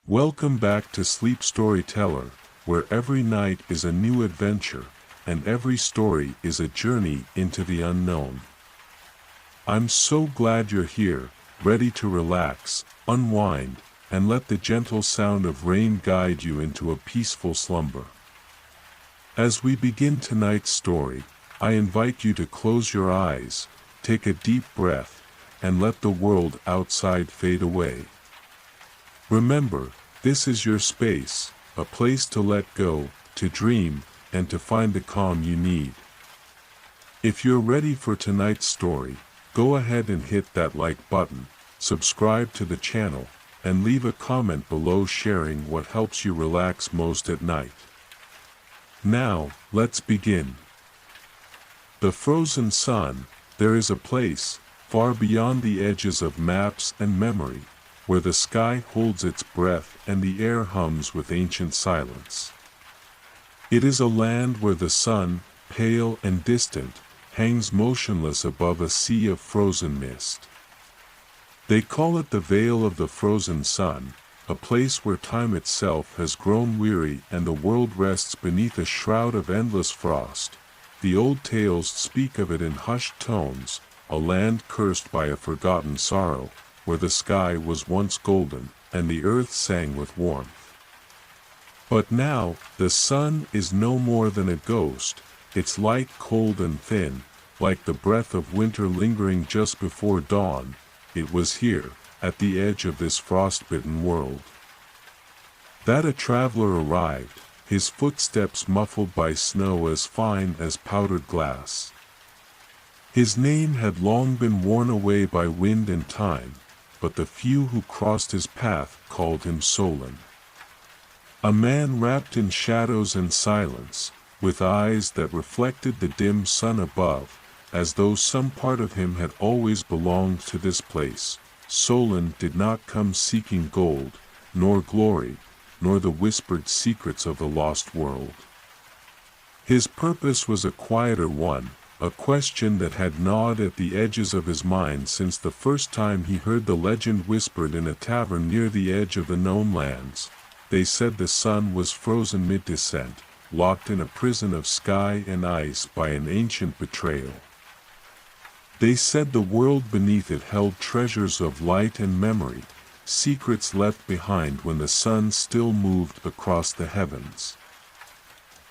Welcome back to Sleep Storyteller, where every night is a new adventure, and every story is a journey into the unknown. I'm so glad you're here, ready to relax, unwind, and let the gentle sound of rain guide you into a peaceful slumber. As we begin tonight's story, I invite you to close your eyes, take a deep breath, and let the world outside fade away. Remember, this is your space, a place to let go, to dream, and to find the calm you need. If you're ready for tonight's story, go ahead and hit that like button, subscribe to the channel, and leave a comment below sharing what helps you relax most at night. Now, let's begin. The Frozen Sun. There is a place, far beyond the edges of maps and memory, where the sky holds its breath and the air hums with ancient silence. It is a land where the sun, pale and distant, hangs motionless above a sea of frozen mist. They call it the Vale of the Frozen Sun, a place where time itself has grown weary and the world rests beneath a shroud of endless frost. The old tales speak of it in hushed tones, a land cursed by a forgotten sorrow, where the sky was once golden, and the earth sang with warmth. But now, the sun is no more than a ghost, its light cold and thin, like the breath of winter lingering just before dawn. It was here, at the edge of this frost-bitten world, that a traveler arrived, his footsteps muffled by snow as fine as powdered glass. His name had long been worn away by wind and time, but the few who crossed his path called him Solon. A man wrapped in shadows and silence, with eyes that reflected the dim sun above, as though some part of him had always belonged to this place. Solon did not come seeking gold, nor glory, nor the whispered secrets of the lost world. His purpose was a quieter one, a question that had gnawed at the edges of his mind since the first time he heard the legend whispered in a tavern near the edge of the known lands. They said the sun was frozen mid-descent, locked in a prison of sky and ice by an ancient betrayal. They said the world beneath it held treasures of light and memory, secrets left behind when the sun still moved across the heavens.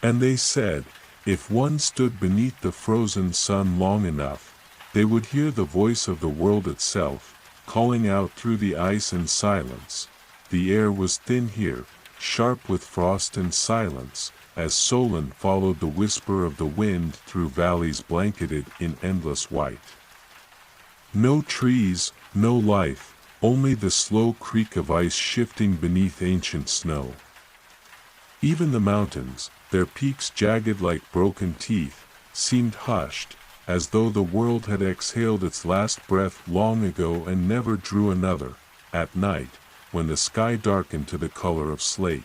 And they said, if one stood beneath the frozen sun long enough, they would hear the voice of the world itself, calling out through the ice and silence. The air was thin here, sharp with frost and silence, as Solon followed the whisper of the wind through valleys blanketed in endless white. No trees, no life, only the slow creak of ice shifting beneath ancient snow. Even the mountains, their peaks jagged like broken teeth, seemed hushed, as though the world had exhaled its last breath long ago and never drew another. At night, when the sky darkened to the color of slate,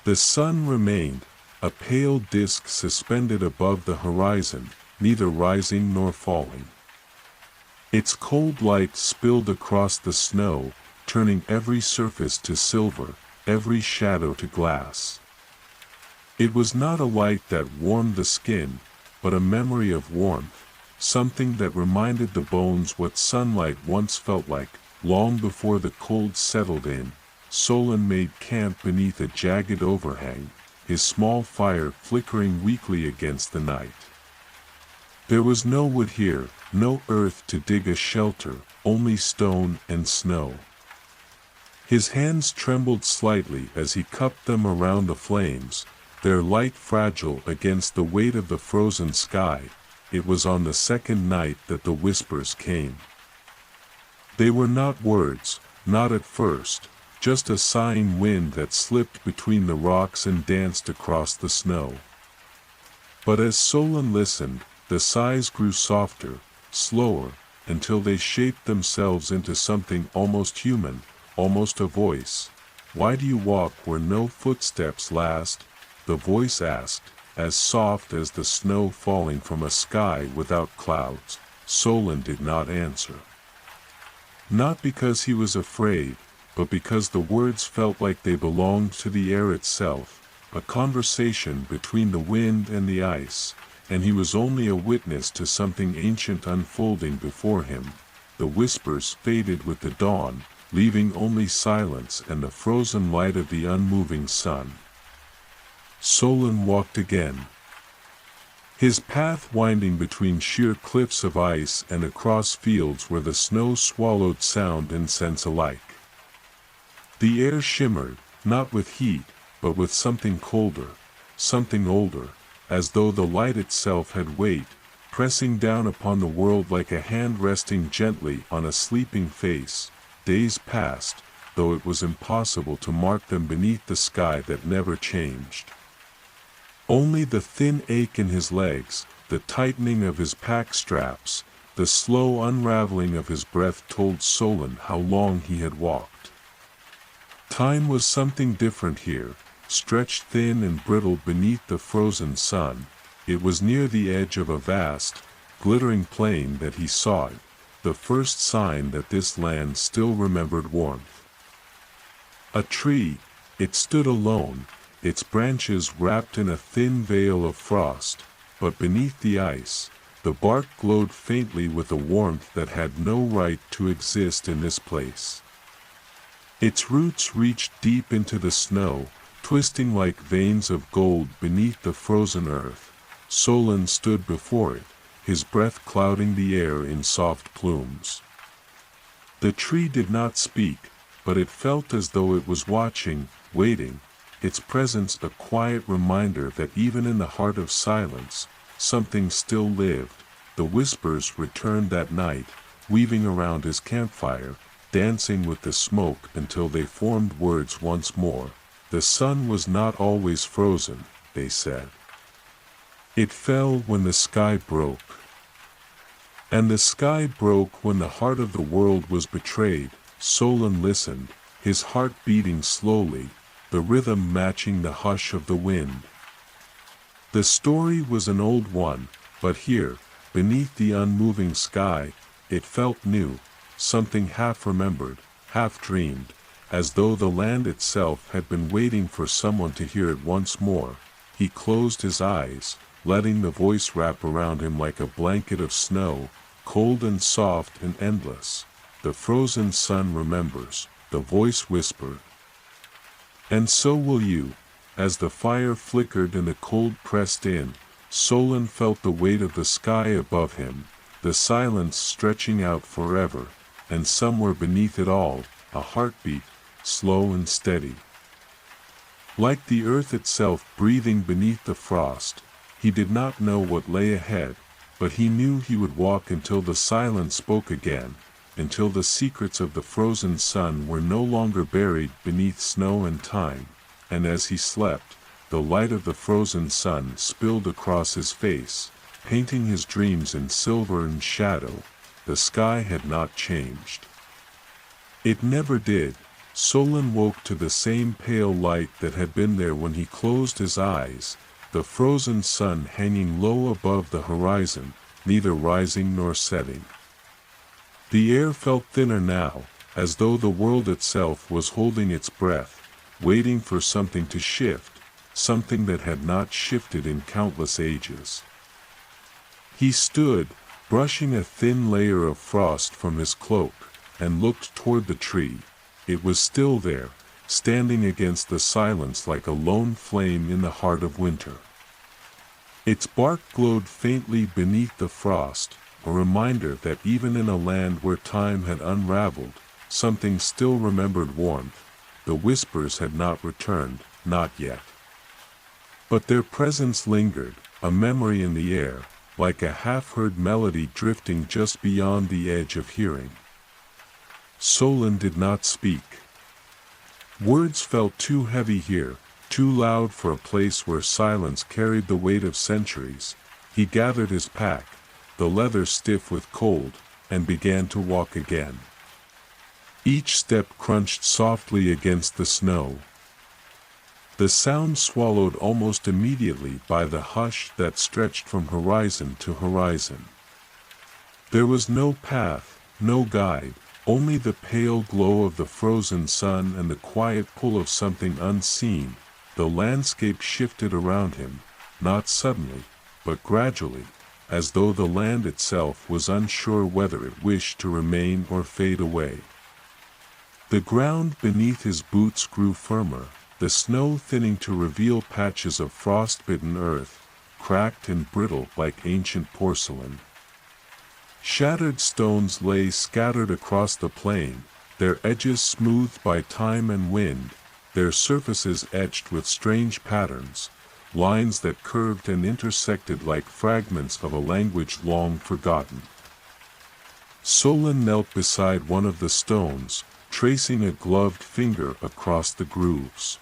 the sun remained, a pale disk suspended above the horizon, neither rising nor falling. Its cold light spilled across the snow, turning every surface to silver, every shadow to glass. It was not a light that warmed the skin, but a memory of warmth, something that reminded the bones what sunlight once felt like. Long before the cold settled in, Solon made camp beneath a jagged overhang, his small fire flickering weakly against the night. There was no wood here, no earth to dig a shelter, only stone and snow. His hands trembled slightly as he cupped them around the flames, their light fragile against the weight of the frozen sky. It was on the second night that the whispers came. They were not words, not at first, just a sighing wind that slipped between the rocks and danced across the snow. But as Solon listened, the sighs grew softer, slower, until they shaped themselves into something almost human, almost a voice. Why do you walk where no footsteps last? The voice asked, as soft as the snow falling from a sky without clouds. Solon did not answer. Not because he was afraid, but because the words felt like they belonged to the air itself, a conversation between the wind and the ice, and he was only a witness to something ancient unfolding before him. The whispers faded with the dawn, leaving only silence and the frozen light of the unmoving sun. Solon walked again, his path winding between sheer cliffs of ice and across fields where the snow swallowed sound and sense alike. The air shimmered, not with heat, but with something colder, something older, as though the light itself had weight, pressing down upon the world like a hand resting gently on a sleeping face. Days passed, though it was impossible to mark them beneath the sky that never changed. Only the thin ache in his legs, the tightening of his pack straps, the slow unraveling of his breath told Solon how long he had walked. Time was something different here, stretched thin and brittle beneath the frozen sun. It was near the edge of a vast, glittering plain that he saw it, the first sign that this land still remembered warmth. A tree, it stood alone, its branches wrapped in a thin veil of frost, but beneath the ice, the bark glowed faintly with a warmth that had no right to exist in this place. Its roots reached deep into the snow, twisting like veins of gold beneath the frozen earth. Solon stood before it, his breath clouding the air in soft plumes. The tree did not speak, but it felt as though it was watching, waiting, its presence a quiet reminder that even in the heart of silence, something still lived. The whispers returned that night, weaving around his campfire, dancing with the smoke until they formed words once more. The sun was not always frozen, they said. It fell when the sky broke. And the sky broke when the heart of the world was betrayed. Solon listened, his heart beating slowly, the rhythm matching the hush of the wind. The story was an old one, but here, beneath the unmoving sky, it felt new, something half remembered, half dreamed, as though the land itself had been waiting for someone to hear it once more. He closed his eyes, letting the voice wrap around him like a blanket of snow, cold and soft and endless. The frozen sun remembers, the voice whispered. And so will you. As the fire flickered and the cold pressed in, Solon felt the weight of the sky above him, the silence stretching out forever, and somewhere beneath it all, a heartbeat, slow and steady. Like the earth itself breathing beneath the frost, he did not know what lay ahead, but he knew he would walk until the silence spoke again, until the secrets of the frozen sun were no longer buried beneath snow and time, and as he slept, the light of the frozen sun spilled across his face, painting his dreams in silver and shadow. The sky had not changed. It never did. Solon woke to the same pale light that had been there when he closed his eyes, the frozen sun hanging low above the horizon, neither rising nor setting. The air felt thinner now, as though the world itself was holding its breath, waiting for something to shift, something that had not shifted in countless ages. He stood, brushing a thin layer of frost from his cloak, and looked toward the tree. It was still there, standing against the silence like a lone flame in the heart of winter. Its bark glowed faintly beneath the frost, a reminder that even in a land where time had unraveled, something still remembered warmth. The whispers had not returned, not yet. But their presence lingered, a memory in the air, like a half-heard melody drifting just beyond the edge of hearing. Solon did not speak. Words felt too heavy here, too loud for a place where silence carried the weight of centuries. He gathered his pack, the leather stiff with cold, and began to walk again. Each step crunched softly against the snow. The sound swallowed almost immediately by the hush that stretched from horizon to horizon. There was no path, no guide, only the pale glow of the frozen sun and the quiet pull of something unseen. The landscape shifted around him, not suddenly, but gradually, as though the land itself was unsure whether it wished to remain or fade away. The ground beneath his boots grew firmer, the snow thinning to reveal patches of frost-bitten earth, cracked and brittle like ancient porcelain. Shattered stones lay scattered across the plain, their edges smoothed by time and wind, their surfaces etched with strange patterns, lines that curved and intersected like fragments of a language long forgotten. Solon knelt beside one of the stones, tracing a gloved finger across the grooves.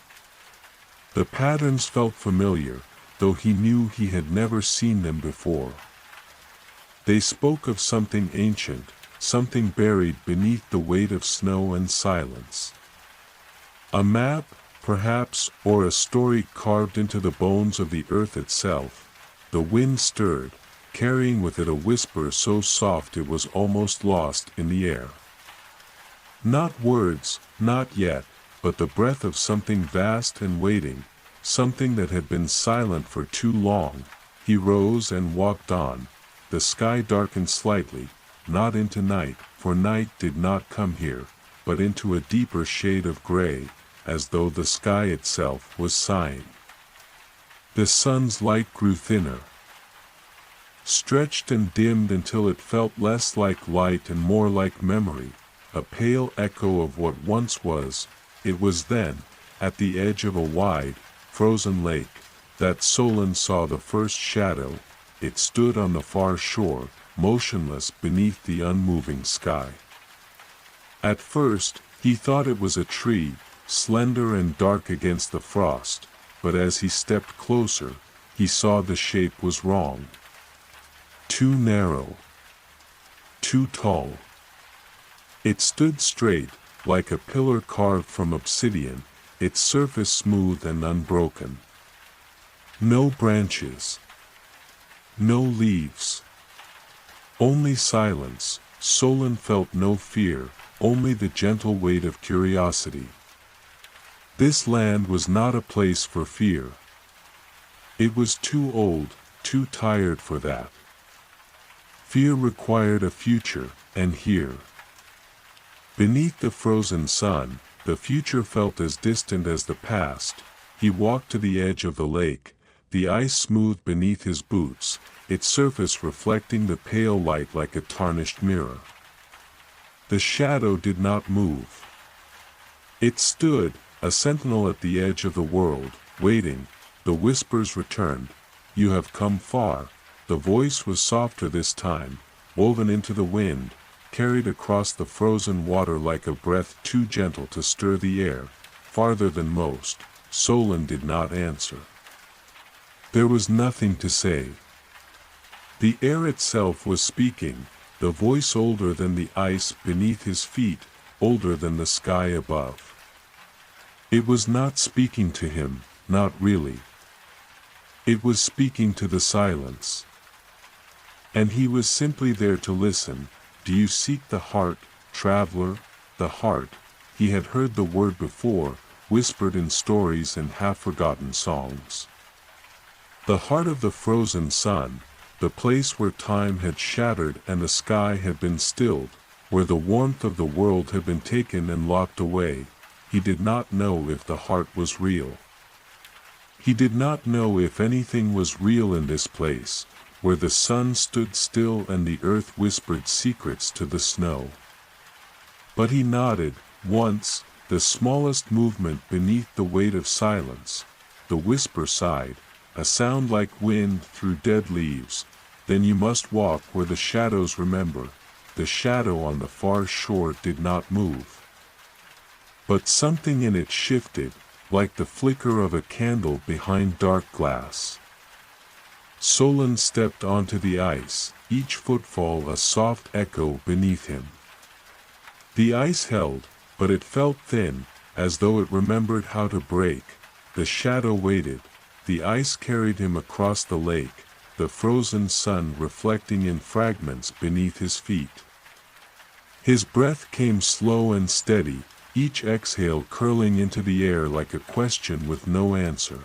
The patterns felt familiar, though he knew he had never seen them before. They spoke of something ancient, something buried beneath the weight of snow and silence. A map, perhaps, or a story carved into the bones of the earth itself. The wind stirred, carrying with it a whisper so soft it was almost lost in the air. Not words, not yet, but the breath of something vast and waiting, something that had been silent for too long. He rose and walked on. The sky darkened slightly, not into night, for night did not come here, but into a deeper shade of gray, as though the sky itself was sighing. The sun's light grew thinner, stretched and dimmed until it felt less like light and more like memory, a pale echo of what once was. It was then, at the edge of a wide, frozen lake, that Solon saw the first shadow. It stood on the far shore, motionless beneath the unmoving sky. At first, he thought it was a tree, slender and dark against the frost, but as he stepped closer, he saw the shape was wrong. Too narrow. Too tall. It stood straight, like a pillar carved from obsidian, its surface smooth and unbroken. No branches. No leaves. Only silence. Solon felt no fear, only the gentle weight of curiosity. This land was not a place for fear. It was too old, too tired for that. Fear required a future, and here, beneath the frozen sun, the future felt as distant as the past. He walked to the edge of the lake, the ice smooth beneath his boots, its surface reflecting the pale light like a tarnished mirror. The shadow did not move. It stood, a sentinel at the edge of the world, waiting. The whispers returned. "You have come far." The voice was softer this time, woven into the wind, carried across the frozen water like a breath too gentle to stir the air. Farther than most. Solon did not answer. There was nothing to say. The air itself was speaking, the voice older than the ice beneath his feet, older than the sky above. It was not speaking to him, not really. It was speaking to the silence. And he was simply there to listen. "Do you seek the heart, traveler?" The heart. He had heard the word before, whispered in stories and half-forgotten songs. The heart of the frozen sun, the place where time had shattered and the sky had been stilled, where the warmth of the world had been taken and locked away. He did not know if the heart was real. He did not know if anything was real in this place, where the sun stood still and the earth whispered secrets to the snow. But he nodded, once, the smallest movement beneath the weight of silence. The whisper sighed, a sound like wind through dead leaves. "Then you must walk where the shadows remember." The shadow on the far shore did not move. But something in it shifted, like the flicker of a candle behind dark glass. Solon stepped onto the ice, each footfall a soft echo beneath him. The ice held, but it felt thin, as though it remembered how to break. The shadow waited. The ice carried him across the lake, the frozen sun reflecting in fragments beneath his feet. His breath came slow and steady, each exhale curling into the air like a question with no answer.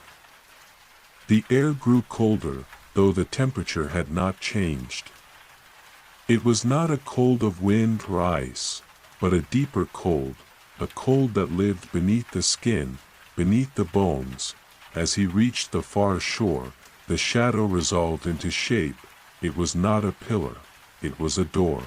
The air grew colder, though the temperature had not changed. It was not a cold of wind or ice, but a deeper cold, a cold that lived beneath the skin, beneath the bones. As he reached the far shore, the shadow resolved into shape. It was not a pillar, it was a door.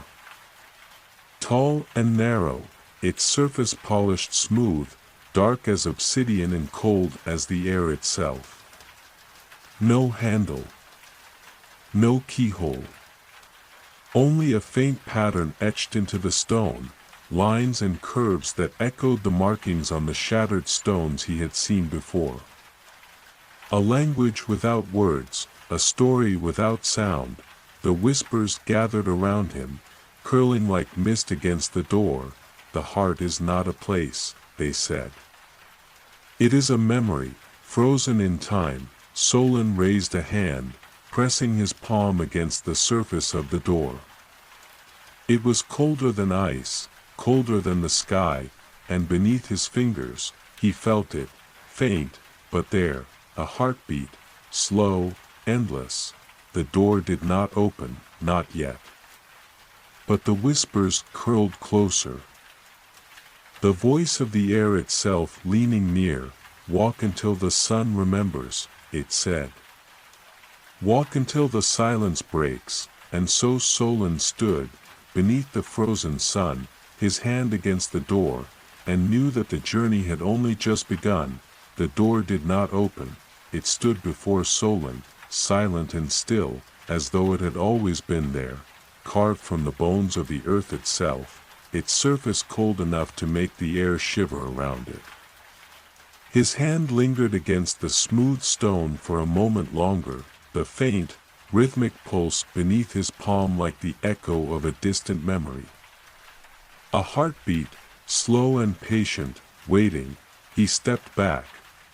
Tall and narrow, its surface polished smooth, dark as obsidian and cold as the air itself. No handle. No keyhole. Only a faint pattern etched into the stone, lines and curves that echoed the markings on the shattered stones he had seen before. A language without words, a story without sound. The whispers gathered around him, curling like mist against the door. The heart is not a place, they said. It is a memory, frozen in time. Solon raised a hand, pressing his palm against the surface of the door. It was colder than ice, colder than the sky, and beneath his fingers, he felt it, faint, but there, a heartbeat, slow, endless. The door did not open, not yet. But the whispers curled closer. The voice of the air itself leaning near. Walk until the sun remembers, it said. Walk until the silence breaks. And so Solon stood, beneath the frozen sun, his hand against the door, and knew that the journey had only just begun. The door did not open. It stood before Solon, silent and still, as though it had always been there, carved from the bones of the earth itself, its surface cold enough to make the air shiver around it. His hand lingered against the smooth stone for a moment longer, the faint, rhythmic pulse beneath his palm like the echo of a distant memory. A heartbeat, slow and patient, waiting. He stepped back.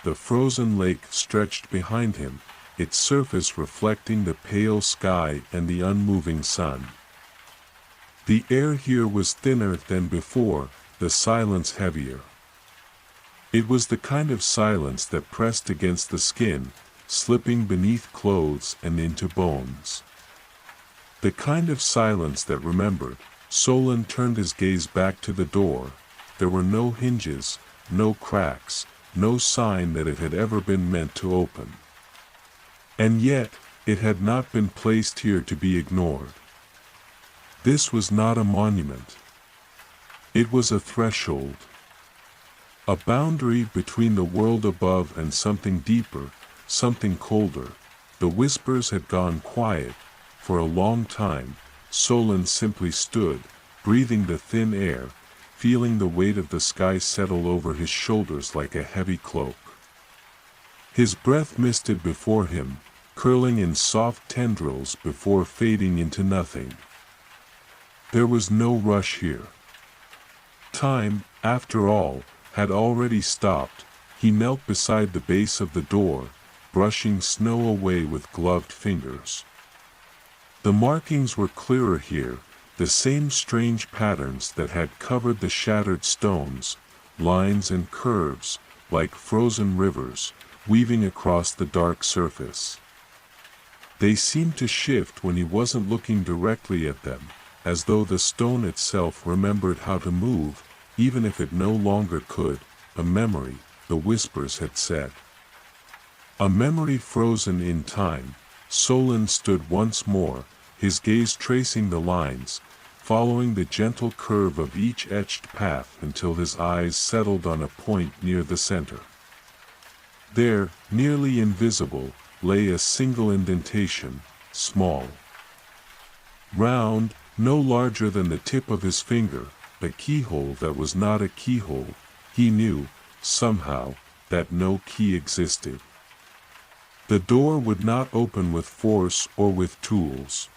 The frozen lake stretched behind him, its surface reflecting the pale sky and the unmoving sun. The air here was thinner than before, the silence heavier. It was the kind of silence that pressed against the skin, slipping beneath clothes and into bones. The kind of silence that remembered. Solon turned his gaze back to the door. There were no hinges, no cracks, no sign that it had ever been meant to open. And yet, it had not been placed here to be ignored. This was not a monument. It was a threshold. A boundary between the world above and something deeper, something colder. The whispers had gone quiet. For a long time, Solon simply stood, breathing the thin air, feeling the weight of the sky settle over his shoulders like a heavy cloak. His breath misted before him, curling in soft tendrils before fading into nothing. There was no rush here. Time, after all, had already stopped. He knelt beside the base of the door, brushing snow away with gloved fingers. The markings were clearer here, the same strange patterns that had covered the shattered stones, lines and curves, like frozen rivers, weaving across the dark surface. They seemed to shift when he wasn't looking directly at them, as though the stone itself remembered how to move, even if it no longer could. A memory, the whispers had said. A memory frozen in time. Solon stood once more, his gaze tracing the lines, following the gentle curve of each etched path until his eyes settled on a point near the center. There, nearly invisible, lay a single indentation, small. Round, no larger than the tip of his finger, a keyhole that was not a keyhole. He knew, somehow, that no key existed. The door would not open with force or with tools.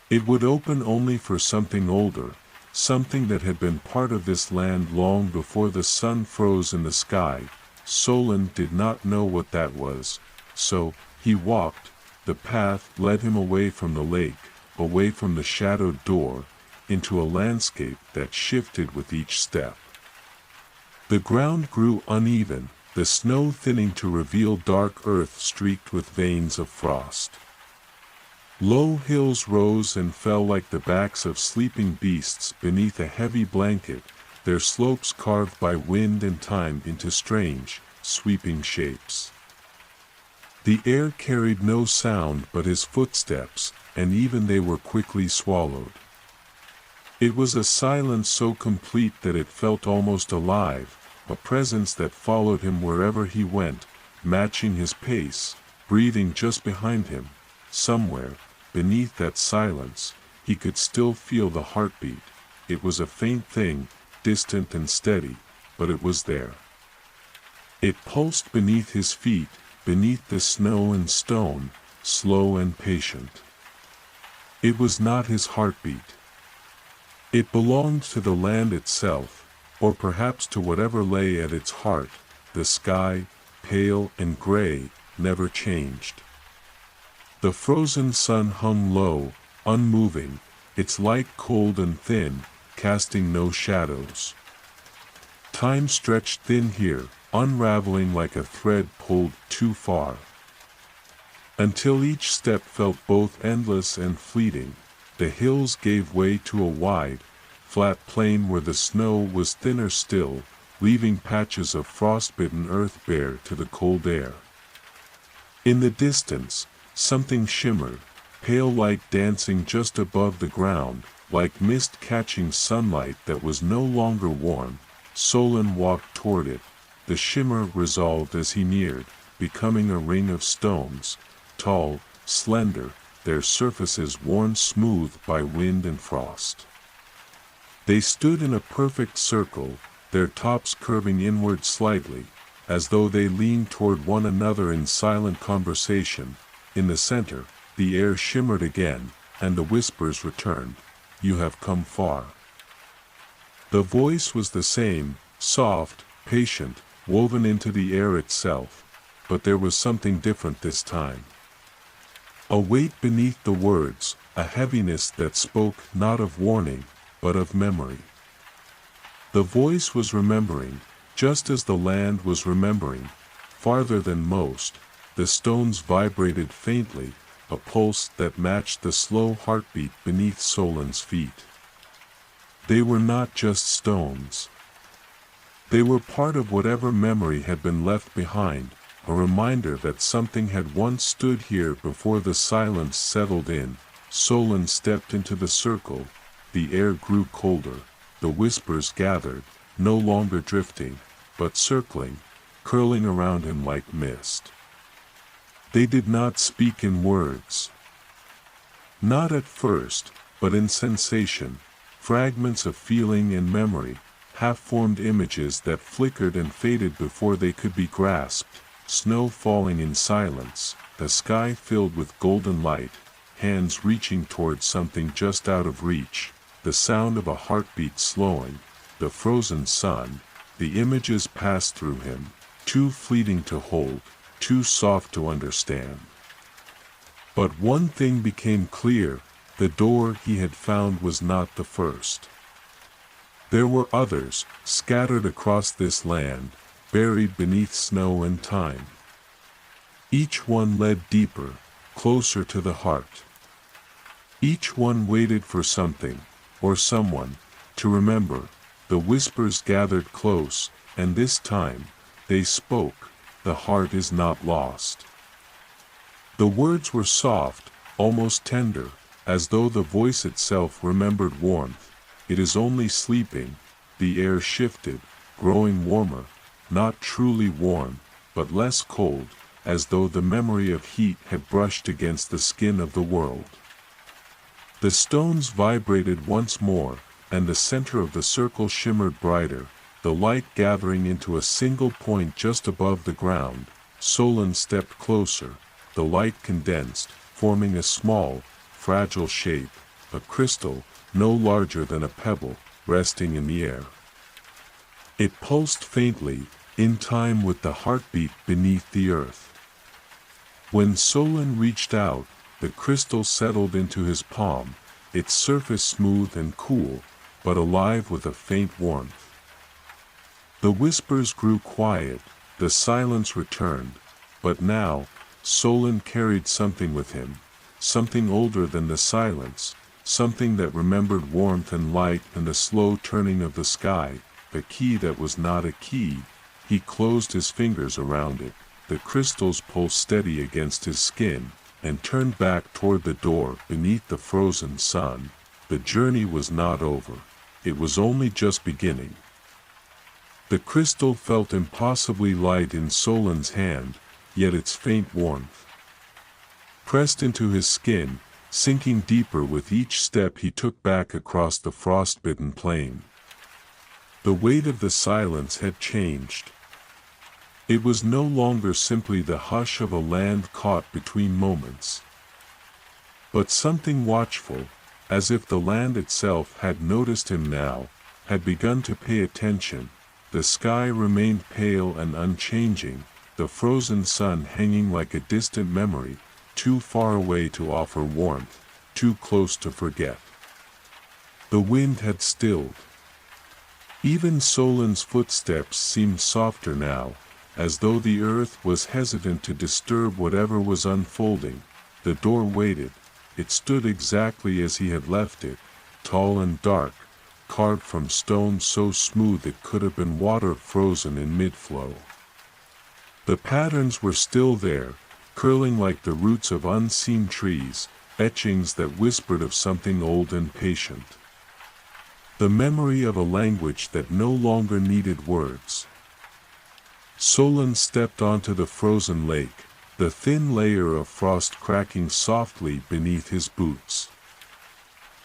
It would open only for something older, something that had been part of this land long before the sun froze in the sky. Solon did not know what that was, so he walked. The path led him away from the lake, away from the shadowed door, into a landscape that shifted with each step. The ground grew uneven, the snow thinning to reveal dark earth streaked with veins of frost. Low hills rose and fell like the backs of sleeping beasts beneath a heavy blanket, their slopes carved by wind and time into strange, sweeping shapes. The air carried no sound but his footsteps, and even they were quickly swallowed. It was a silence so complete that it felt almost alive, a presence that followed him wherever he went, matching his pace, breathing just behind him. Somewhere, beneath that silence, he could still feel the heartbeat. It was a faint thing, distant and steady, but it was there. It pulsed beneath his feet, beneath the snow and stone, slow and patient. It was not his heartbeat. It belonged to the land itself, or perhaps to whatever lay at its heart. The sky, pale and gray, never changed. The frozen sun hung low, unmoving, its light cold and thin, casting no shadows. Time stretched thin here, unraveling like a thread pulled too far. Until each step felt both endless and fleeting, the hills gave way to a wide, flat plain where the snow was thinner still, leaving patches of frostbitten earth bare to the cold air. In the distance, something shimmered, pale light dancing just above the ground, like mist catching sunlight that was no longer warm. Solon walked toward it, the shimmer resolved as he neared, becoming a ring of stones, tall, slender, their surfaces worn smooth by wind and frost. They stood in a perfect circle, their tops curving inward slightly, as though they leaned toward one another in silent conversation. In the center, the air shimmered again, and the whispers returned. "You have come far." The voice was the same, soft, patient, woven into the air itself, but there was something different this time. A weight beneath the words, a heaviness that spoke not of warning, but of memory. The voice was remembering, just as the land was remembering. Farther than most, the stones vibrated faintly, a pulse that matched the slow heartbeat beneath Solon's feet. They were not just stones. They were part of whatever memory had been left behind, a reminder that something had once stood here before the silence settled in. Solon stepped into the circle. The air grew colder, the whispers gathered, no longer drifting, but circling, curling around him like mist. They did not speak in words. Not at first, but in sensation, fragments of feeling and memory, half-formed images that flickered and faded before they could be grasped. Snow falling in silence, the sky filled with golden light, hands reaching towards something just out of reach, the sound of a heartbeat slowing, the frozen sun. The images passed through him, too fleeting to hold, too soft to understand. But one thing became clear: the door he had found was not the first. There were others, scattered across this land, buried beneath snow and time. Each one led deeper, closer to the heart. Each one waited for something, or someone, to remember. The whispers gathered close, and this time, they spoke. The heart is not lost. The words were soft, almost tender, as though the voice itself remembered warmth. It is only sleeping. The air shifted, growing warmer, not truly warm, but less cold, as though the memory of heat had brushed against the skin of the world. The stones vibrated once more, and the center of the circle shimmered brighter, the light gathering into a single point just above the ground. Solon stepped closer. The light condensed, forming a small, fragile shape, a crystal, no larger than a pebble, resting in the air. It pulsed faintly, in time with the heartbeat beneath the earth. When Solon reached out, the crystal settled into his palm, its surface smooth and cool, but alive with a faint warmth. The whispers grew quiet, the silence returned, but now, Solon carried something with him, something older than the silence, something that remembered warmth and light and the slow turning of the sky, a key that was not a key. He closed his fingers around it, the crystals pulsed steady against his skin, and turned back toward the door beneath the frozen sun. The journey was not over. It was only just beginning. The crystal felt impossibly light in Solon's hand, yet its faint warmth pressed into his skin, sinking deeper with each step he took back across the frost-bitten plain. The weight of the silence had changed. It was no longer simply the hush of a land caught between moments, but something watchful, as if the land itself had noticed him now, had begun to pay attention. The sky remained pale and unchanging, the frozen sun hanging like a distant memory, too far away to offer warmth, too close to forget. The wind had stilled. Even Solon's footsteps seemed softer now, as though the earth was hesitant to disturb whatever was unfolding. The door waited. It stood exactly as he had left it, tall and dark, carved from stone so smooth it could have been water frozen in mid-flow. The patterns were still there, curling like the roots of unseen trees, etchings that whispered of something old and patient. The memory of a language that no longer needed words. Solon stepped onto the frozen lake, the thin layer of frost cracking softly beneath his boots.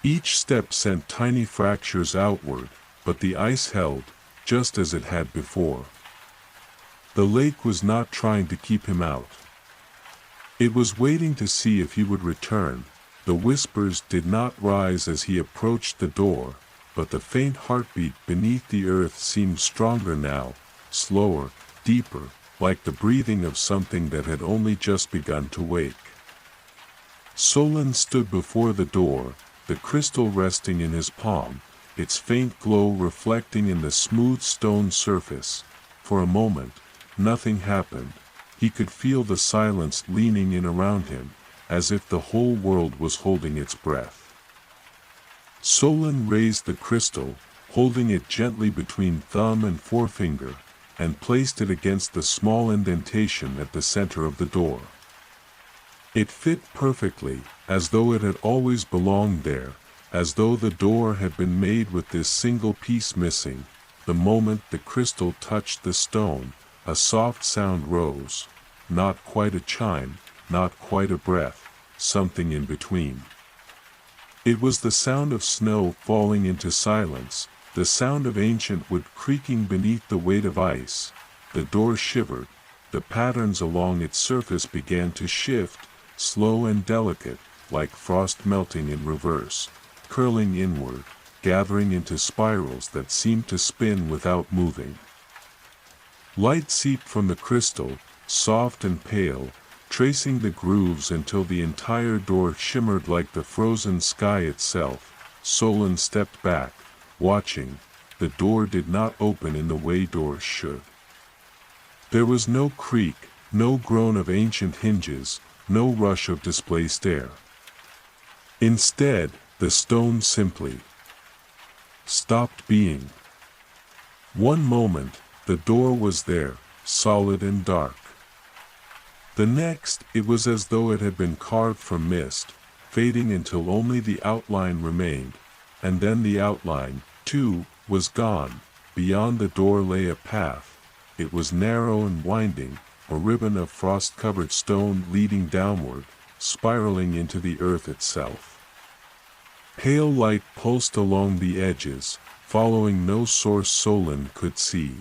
Each step sent tiny fractures outward, but the ice held, just as it had before. The lake was not trying to keep him out. It was waiting to see if he would return. The whispers did not rise as he approached the door, but the faint heartbeat beneath the earth seemed stronger now, slower, deeper, like the breathing of something that had only just begun to wake. Solon stood before the door, the crystal resting in his palm, its faint glow reflecting in the smooth stone surface. For a moment, nothing happened. He could feel the silence leaning in around him, as if the whole world was holding its breath. Solon raised the crystal, holding it gently between thumb and forefinger, and placed it against the small indentation at the center of the door. It fit perfectly, as though it had always belonged there, as though the door had been made with this single piece missing. The moment the crystal touched the stone, a soft sound rose, not quite a chime, not quite a breath, something in between. It was the sound of snow falling into silence, the sound of ancient wood creaking beneath the weight of ice. The door shivered, the patterns along its surface began to shift, slow and delicate, like frost melting in reverse, curling inward, gathering into spirals that seemed to spin without moving. Light seeped from the crystal, soft and pale, tracing the grooves until the entire door shimmered like the frozen sky itself. Solon stepped back, watching. The door did not open in the way doors should. There was no creak, no groan of ancient hinges, no rush of displaced air. Instead, the stone simply stopped being. One moment, the door was there, solid and dark. The next, it was as though it had been carved from mist, fading until only the outline remained, and then the outline, too, was gone. Beyond the door lay a path. It was narrow and winding, a ribbon of frost-covered stone leading downward, spiraling into the earth itself. Pale light pulsed along the edges, following no source Solon could see.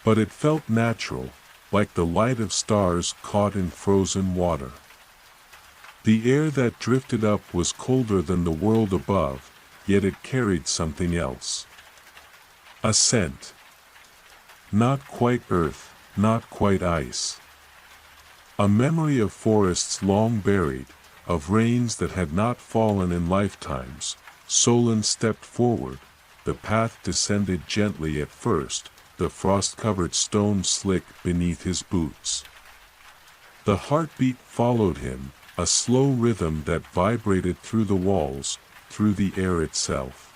But it felt natural, like the light of stars caught in frozen water. The air that drifted up was colder than the world above, yet it carried something else. A scent. Not quite earth, not quite ice. A memory of forests long buried, of rains that had not fallen in lifetimes. Solon stepped forward. The path descended gently at first, the frost-covered stone slick beneath his boots. The heartbeat followed him, a slow rhythm that vibrated through the walls, through the air itself.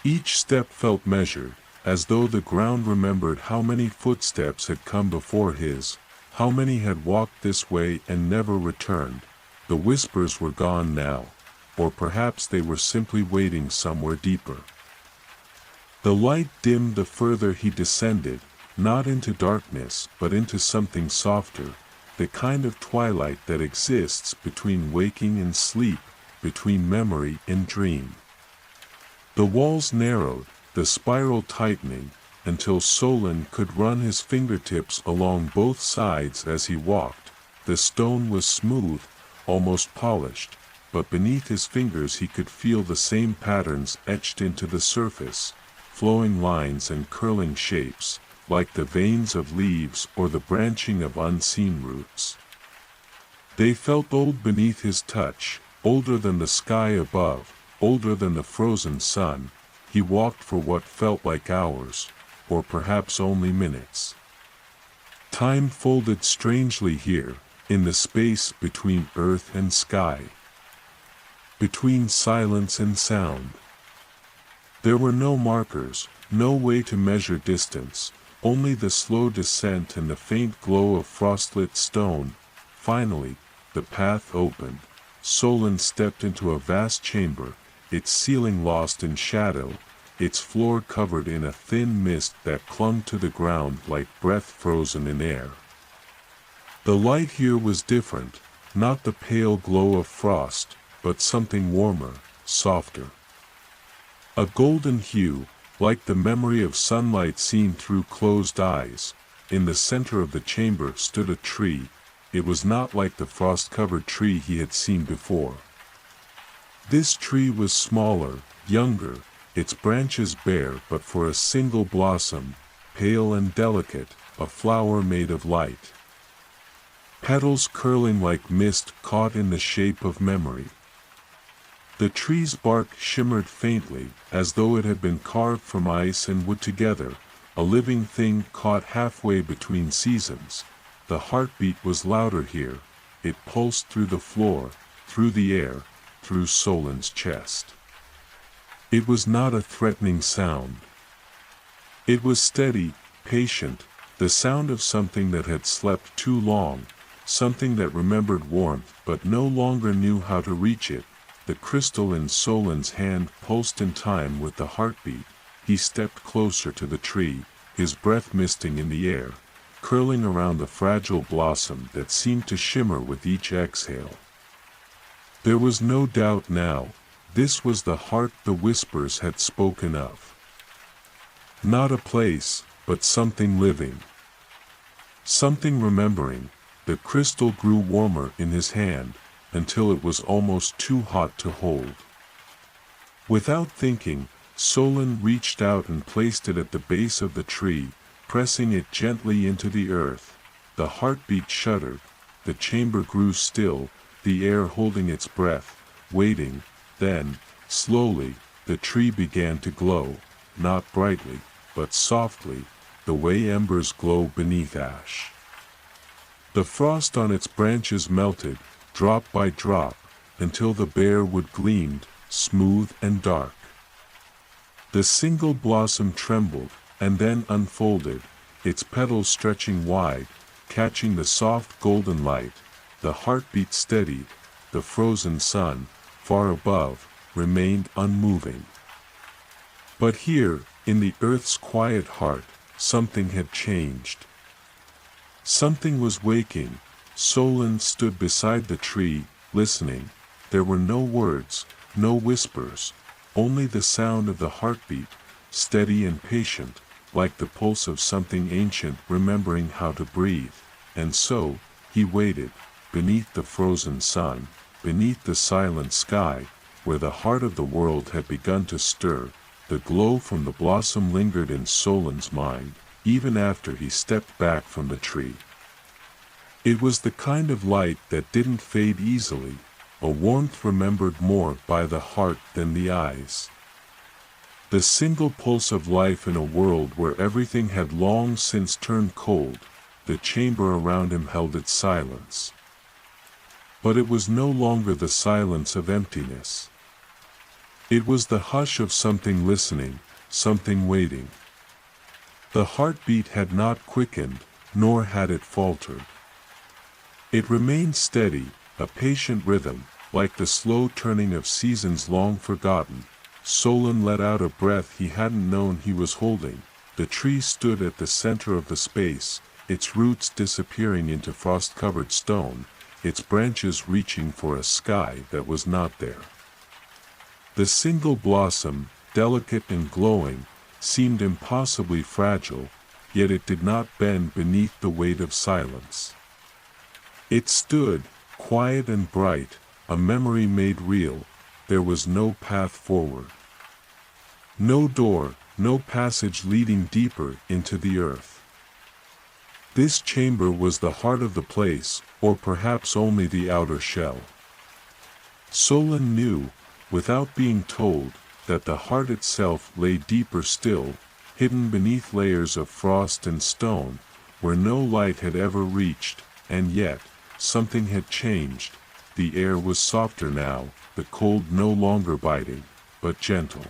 Each step felt measured, as though the ground remembered how many footsteps had come before his, how many had walked this way and never returned. The whispers were gone now, or perhaps they were simply waiting somewhere deeper. The light dimmed the further he descended, not into darkness but into something softer, the kind of twilight that exists between waking and sleep, between memory and dream. The walls narrowed, the spiral tightening, until Solon could run his fingertips along both sides as he walked. The stone was smooth, almost polished, but beneath his fingers he could feel the same patterns etched into the surface, flowing lines and curling shapes, like the veins of leaves or the branching of unseen roots. They felt old beneath his touch, older than the sky above, older than the frozen sun. He walked for what felt like hours, or perhaps only minutes. Time folded strangely here, in the space between earth and sky, between silence and sound. There were no markers, no way to measure distance, only the slow descent and the faint glow of frostlit stone. Finally, the path opened. Solon stepped into a vast chamber, its ceiling lost in shadow, its floor covered in a thin mist that clung to the ground like breath frozen in air. The light here was different, not the pale glow of frost, but something warmer, softer. A golden hue, like the memory of sunlight seen through closed eyes. In the center of the chamber stood a tree. It was not like the frost-covered tree he had seen before. This tree was smaller, younger, its branches bare but for a single blossom, pale and delicate, a flower made of light. Petals curling like mist caught in the shape of memory. The tree's bark shimmered faintly, as though it had been carved from ice and wood together, a living thing caught halfway between seasons. The heartbeat was louder here. It pulsed through the floor, through the air, through Solon's chest. It was not a threatening sound. It was steady, patient, the sound of something that had slept too long, something that remembered warmth but no longer knew how to reach it. The crystal in Solon's hand pulsed in time with the heartbeat. He stepped closer to the tree, his breath misting in the air, curling around the fragile blossom that seemed to shimmer with each exhale. There was no doubt now, this was the heart the whispers had spoken of. Not a place, but something living. Something remembering. The crystal grew warmer in his hand, until it was almost too hot to hold. Without thinking, Solon reached out and placed it at the base of the tree, pressing it gently into the earth. The heartbeat shuddered, the chamber grew still, the air holding its breath, waiting. Then, slowly, the tree began to glow, not brightly, but softly, the way embers glow beneath ash. The frost on its branches melted, drop by drop, until the bare wood gleamed, smooth and dark. The single blossom trembled, and then unfolded, its petals stretching wide, catching the soft golden light. The heartbeat steadied. The frozen sun, far above, remained unmoving. But here, in the earth's quiet heart, something had changed. Something was waking. Solon stood beside the tree, listening. There were no words, no whispers, only the sound of the heartbeat, steady and patient, like the pulse of something ancient remembering how to breathe. And so, he waited, beneath the frozen sun, beneath the silent sky, where the heart of the world had begun to stir. The glow from the blossom lingered in Solon's mind, even after he stepped back from the tree. It was the kind of light that didn't fade easily, a warmth remembered more by the heart than the eyes. The single pulse of life in a world where everything had long since turned cold, the chamber around him held its silence. But it was no longer the silence of emptiness. It was the hush of something listening, something waiting. The heartbeat had not quickened, nor had it faltered. It remained steady, a patient rhythm, like the slow turning of seasons long forgotten. Solon let out a breath he hadn't known he was holding. The tree stood at the center of the space, its roots disappearing into frost-covered stone, its branches reaching for a sky that was not there. The single blossom, delicate and glowing, seemed impossibly fragile, yet it did not bend beneath the weight of silence. It stood, quiet and bright, a memory made real. There was no path forward. No door, no passage leading deeper into the earth. This chamber was the heart of the place, or perhaps only the outer shell. Solon knew, without being told, that the heart itself lay deeper still, hidden beneath layers of frost and stone, where no light had ever reached, and yet, something had changed. The air was softer now, the cold no longer biting, but gentle.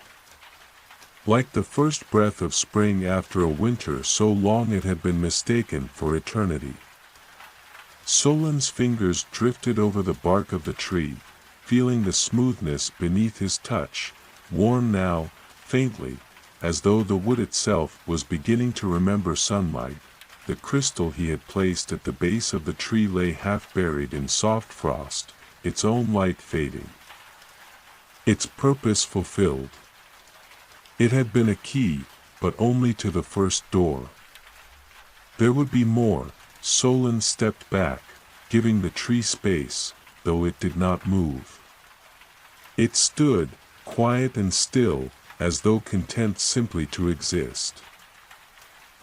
Like the first breath of spring after a winter so long it had been mistaken for eternity. Solon's fingers drifted over the bark of the tree, feeling the smoothness beneath his touch, warm now, faintly, as though the wood itself was beginning to remember sunlight. The crystal he had placed at the base of the tree lay half buried in soft frost, its own light fading. Its purpose fulfilled. It had been a key, but only to the first door. There would be more. Solon stepped back, giving the tree space, though it did not move. It stood, quiet and still, as though content simply to exist.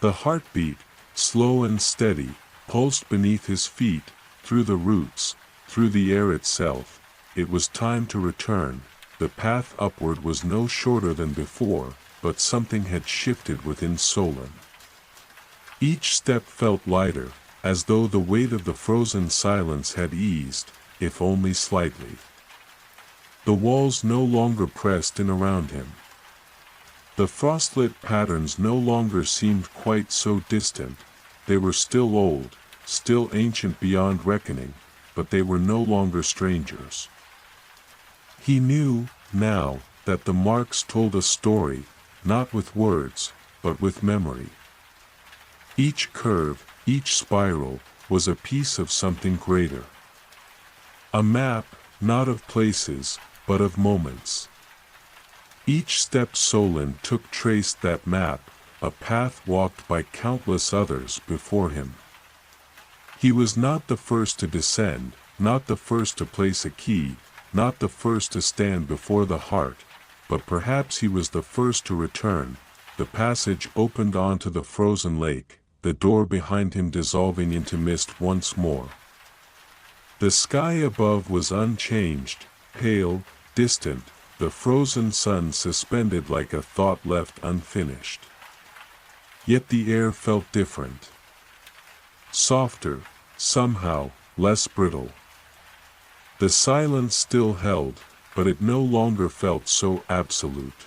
The heartbeat, slow and steady, pulsed beneath his feet, through the roots, through the air itself. It was time to return. The path upward was no shorter than before, but something had shifted within Solon. Each step felt lighter, as though the weight of the frozen silence had eased, if only slightly. The walls no longer pressed in around him. The frostlit patterns no longer seemed quite so distant. They were still old, still ancient beyond reckoning, but they were no longer strangers. He knew, now, that the marks told a story, not with words, but with memory. Each curve, each spiral, was a piece of something greater. A map, not of places, but of moments. Each step Solon took traced that map, a path walked by countless others before him. He was not the first to descend, not the first to place a key, not the first to stand before the heart, but perhaps he was the first to return. The passage opened onto the frozen lake, the door behind him dissolving into mist once more. The sky above was unchanged, pale, distant, the frozen sun suspended like a thought left unfinished. Yet the air felt different. Softer, somehow, less brittle. The silence still held, but it no longer felt so absolute.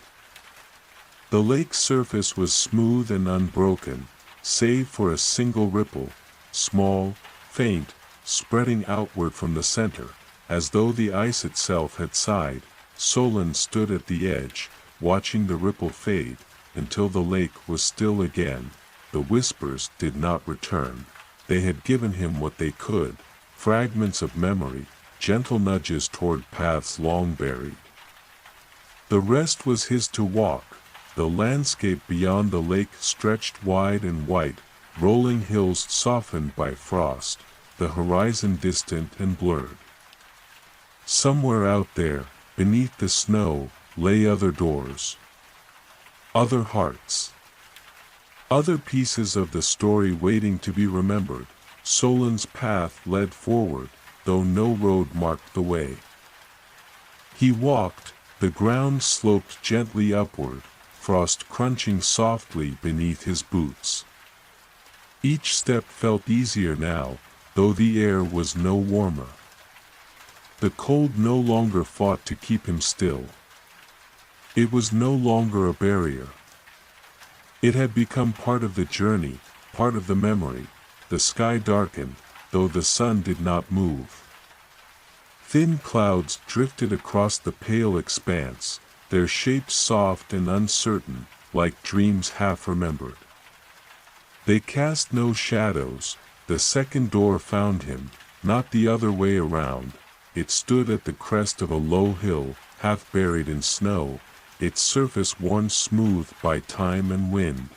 The lake's surface was smooth and unbroken, save for a single ripple, small, faint, spreading outward from the center, as though the ice itself had sighed. Solon stood at the edge, watching the ripple fade, until the lake was still again. The whispers did not return. They had given him what they could, fragments of memory, gentle nudges toward paths long buried. The rest was his to walk. The landscape beyond the lake stretched wide and white, rolling hills softened by frost, the horizon distant and blurred. Somewhere out there, beneath the snow, lay other doors. Other hearts. Other pieces of the story waiting to be remembered. Solon's path led forward, though no road marked the way. He walked, the ground sloped gently upward, frost crunching softly beneath his boots. Each step felt easier now, though the air was no warmer. The cold no longer fought to keep him still. It was no longer a barrier. It had become part of the journey, part of the memory. The sky darkened, though the sun did not move. Thin clouds drifted across the pale expanse, their shapes soft and uncertain, like dreams half remembered. They cast no shadows. The second door found him, not the other way around. It stood at the crest of a low hill, half buried in snow, its surface worn smooth by time and wind.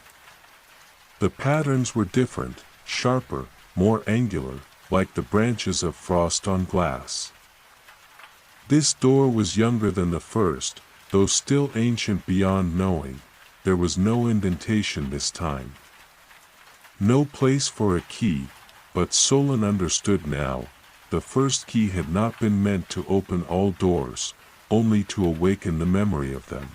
The patterns were different, sharper, more angular, like the branches of frost on glass. This door was younger than the first, though still ancient beyond knowing. There was no indentation this time. No place for a key, but Solon understood now. The first key had not been meant to open all doors, only to awaken the memory of them.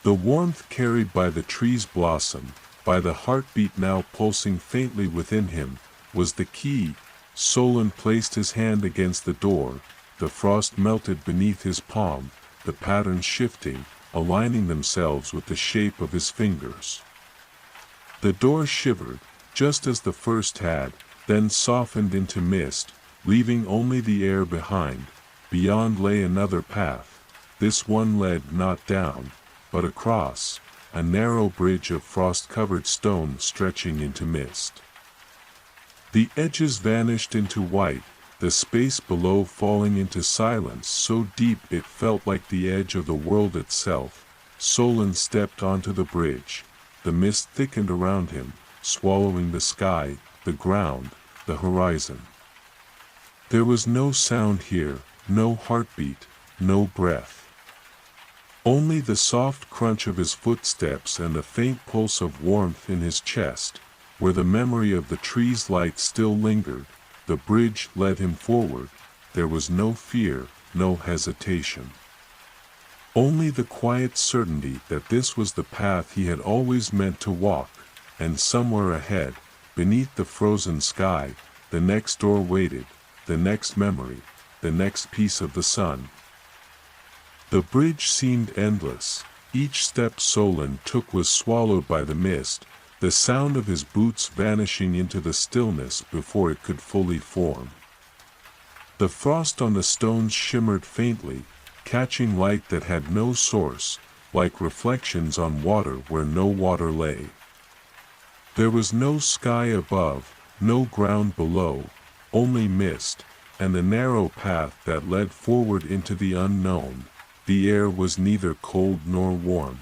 The warmth carried by the tree's blossom, by the heartbeat now pulsing faintly within him, was the key. Solon placed his hand against the door. The frost melted beneath his palm, the patterns shifting, aligning themselves with the shape of his fingers. The door shivered, just as the first had, then softened into mist, leaving only the air behind. Beyond lay another path. This one led not down, but across, a narrow bridge of frost-covered stone stretching into mist. The edges vanished into white, the space below falling into silence so deep it felt like the edge of the world itself. Solon stepped onto the bridge. The mist thickened around him, swallowing the sky, the ground, the horizon. There was no sound here, no heartbeat, no breath. Only the soft crunch of his footsteps and the faint pulse of warmth in his chest, where the memory of the tree's light still lingered. The bridge led him forward. There was no fear, no hesitation. Only the quiet certainty that this was the path he had always meant to walk, and somewhere ahead, beneath the frozen sky, the next door waited, the next memory, the next piece of the sun. The bridge seemed endless. Each step Solon took was swallowed by the mist, the sound of his boots vanishing into the stillness before it could fully form. The frost on the stones shimmered faintly, catching light that had no source, like reflections on water where no water lay. There was no sky above, no ground below, only mist, and the narrow path that led forward into the unknown. The air was neither cold nor warm.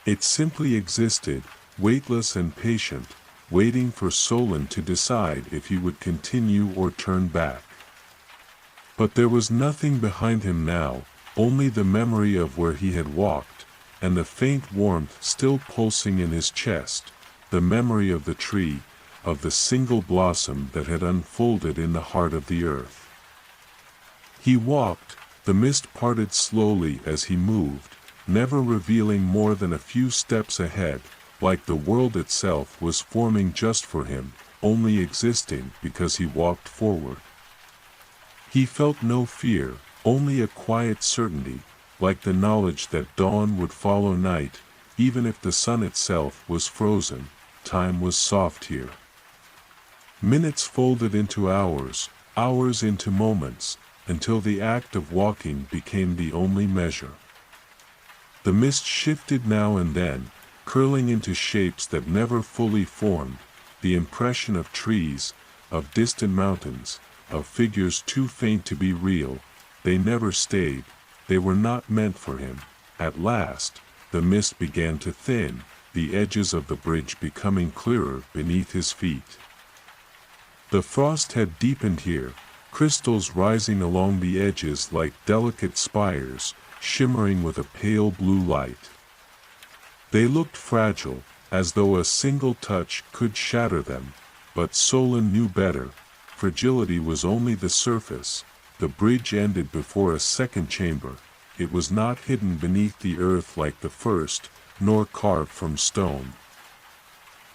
It simply existed, weightless and patient, waiting for Solon to decide if he would continue or turn back. But there was nothing behind him now, only the memory of where he had walked, and the faint warmth still pulsing in his chest, the memory of the tree, of the single blossom that had unfolded in the heart of the earth. He walked, the mist parted slowly as he moved, never revealing more than a few steps ahead, like the world itself was forming just for him, only existing because he walked forward. He felt no fear, only a quiet certainty, like the knowledge that dawn would follow night, even if the sun itself was frozen. Time was soft here. Minutes folded into hours, hours into moments, until the act of walking became the only measure. The mist shifted now and then, curling into shapes that never fully formed, the impression of trees, of distant mountains, of figures too faint to be real. They never stayed, they were not meant for him. At last, the mist began to thin, the edges of the bridge becoming clearer beneath his feet. The frost had deepened here, crystals rising along the edges like delicate spires, shimmering with a pale blue light. They looked fragile, as though a single touch could shatter them, but Solon knew better. Fragility was only the surface. the bridge ended before a second chamber. It was not hidden beneath the earth like the first, nor carved from stone.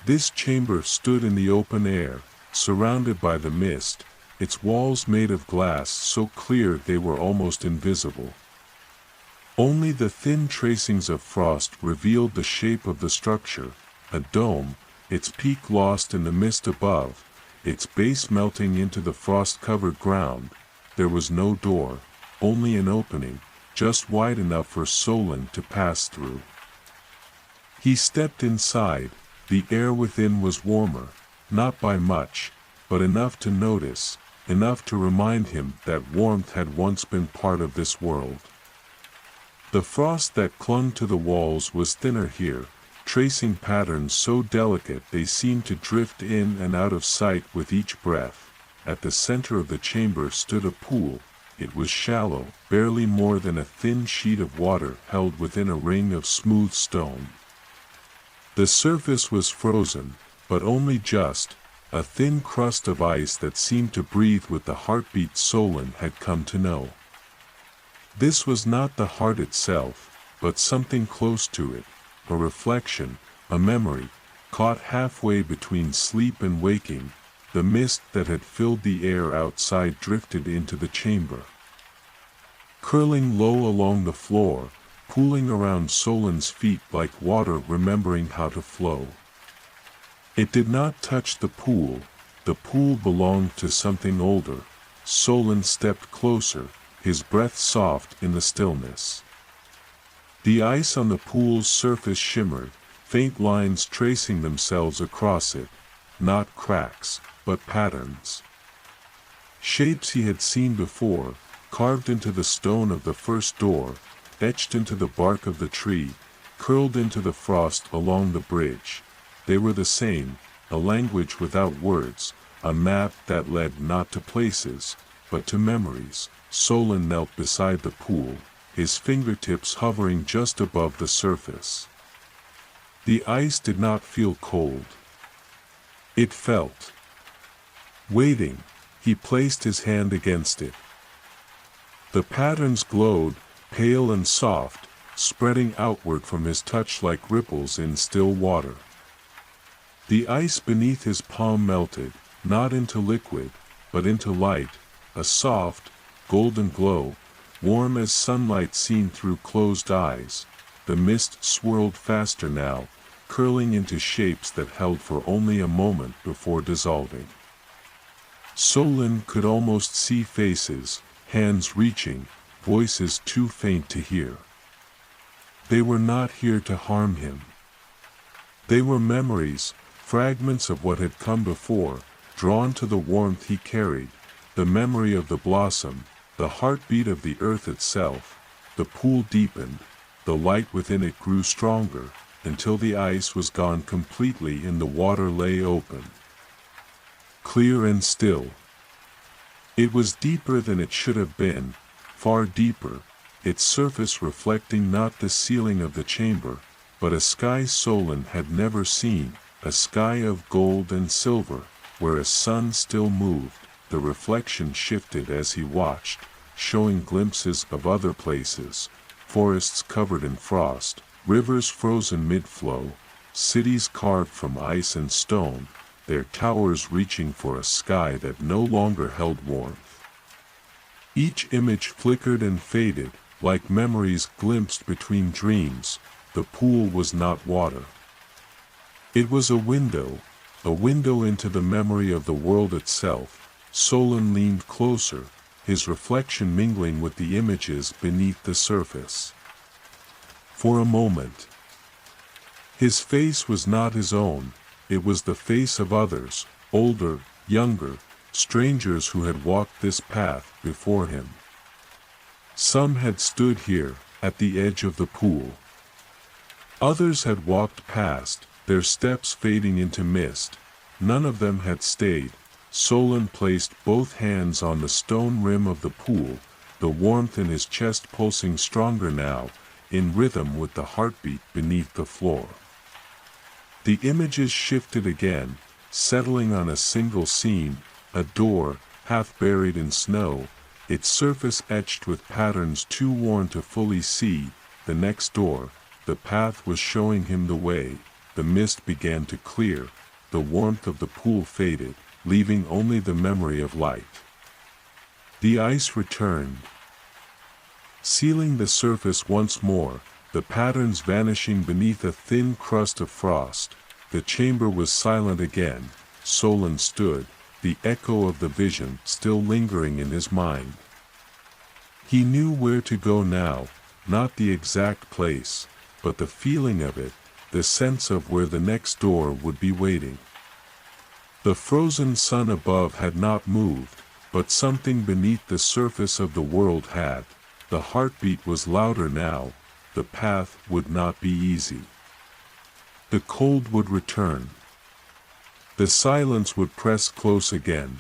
This chamber stood in the open air, surrounded by the mist, its walls made of glass so clear they were almost invisible. Only the thin tracings of frost revealed the shape of the structure, a dome, its peak lost in the mist above, its base melting into the frost-covered ground. There was no door, only an opening, just wide enough for Solon to pass through. He stepped inside. The air within was warmer, not by much, but enough to notice, enough to remind him that warmth had once been part of this world. The frost that clung to the walls was thinner here, tracing patterns so delicate they seemed to drift in and out of sight with each breath. At the center of the chamber stood a pool. It was shallow, barely more than a thin sheet of water held within a ring of smooth stone. The surface was frozen, but only just, a thin crust of ice that seemed to breathe with the heartbeat Solon had come to know. This was not the heart itself, but something close to it, a reflection, a memory, caught halfway between sleep and waking. The mist that had filled the air outside drifted into the chamber. Curling low along the floor, pooling around Solon's feet like water remembering how to flow. It did not touch the pool belonged to something older. Solon stepped closer, his breath soft in the stillness. The ice on the pool's surface shimmered, faint lines tracing themselves across it, not cracks, but patterns. Shapes he had seen before, carved into the stone of the first door, etched into the bark of the tree, curled into the frost along the bridge. They were the same, a language without words, a map that led not to places, but to memories. Solon knelt beside the pool, his fingertips hovering just above the surface. The ice did not feel cold. It felt. Waiting, he placed his hand against it. The patterns glowed, pale and soft, spreading outward from his touch like ripples in still water. The ice beneath his palm melted, not into liquid, but into light, a soft, golden glow, warm as sunlight seen through closed eyes. The mist swirled faster now, curling into shapes that held for only a moment before dissolving. Solon could almost see faces, hands reaching, voices too faint to hear. They were not here to harm him. They were memories, fragments of what had come before, drawn to the warmth he carried, the memory of the blossom, the heartbeat of the earth itself. The pool deepened, the light within it grew stronger, until the ice was gone completely and the water lay open. Clear and still. It was deeper than it should have been, far deeper, its surface reflecting not the ceiling of the chamber, but a sky Solon had never seen, a sky of gold and silver, where a sun still moved. The reflection shifted as he watched, showing glimpses of other places, forests covered in frost, rivers frozen mid-flow, cities carved from ice and stone, their towers reaching for a sky that no longer held warmth. Each image flickered and faded, like memories glimpsed between dreams. The pool was not water. It was a window into the memory of the world itself. Solon leaned closer, his reflection mingling with the images beneath the surface. For a moment, his face was not his own. It was the face of others, older, younger, strangers who had walked this path before him. Some had stood here, at the edge of the pool. Others had walked past, their steps fading into mist. None of them had stayed. Solon placed both hands on the stone rim of the pool, the warmth in his chest pulsing stronger now, in rhythm with the heartbeat beneath the floor. The images shifted again, settling on a single scene, a door, half buried in snow, its surface etched with patterns too worn to fully see. The next door, the path was showing him the way. The mist began to clear, the warmth of the pool faded, leaving only the memory of light. The ice returned, sealing the surface once more, the patterns vanishing beneath a thin crust of frost. The chamber was silent again. Solon stood, the echo of the vision still lingering in his mind. He knew where to go now, not the exact place, but the feeling of it, the sense of where the next door would be waiting. The frozen sun above had not moved, but something beneath the surface of the world had. The heartbeat was louder now. The path would not be easy. The cold would return. The silence would press close again.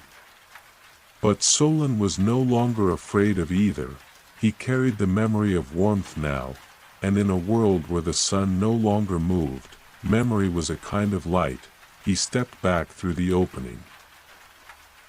But Solon was no longer afraid of either. He carried the memory of warmth now, and in a world where the sun no longer moved, memory was a kind of light. He stepped back through the opening,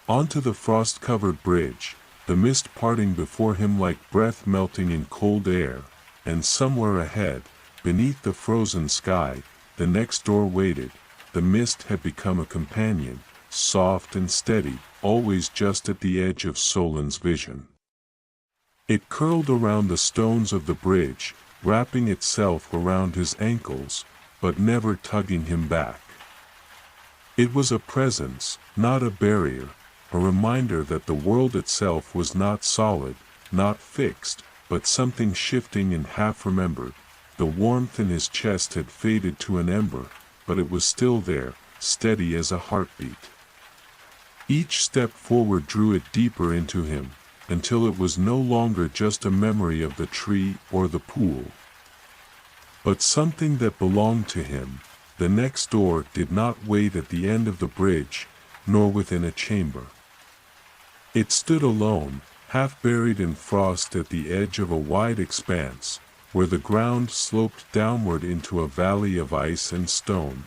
onto the frost-covered bridge, the mist parting before him like breath melting in cold air, and somewhere ahead, beneath the frozen sky, the next door waited. The mist had become a companion, soft and steady, always just at the edge of Solon's vision. It curled around the stones of the bridge, wrapping itself around his ankles, but never tugging him back. It was a presence, not a barrier, a reminder that the world itself was not solid, not fixed, but something shifting and half-remembered. The warmth in his chest had faded to an ember, but it was still there, steady as a heartbeat. Each step forward drew it deeper into him, until it was no longer just a memory of the tree or the pool, but something that belonged to him. The next door did not wait at the end of the bridge, nor within a chamber. It stood alone, half buried in frost at the edge of a wide expanse, where the ground sloped downward into a valley of ice and stone.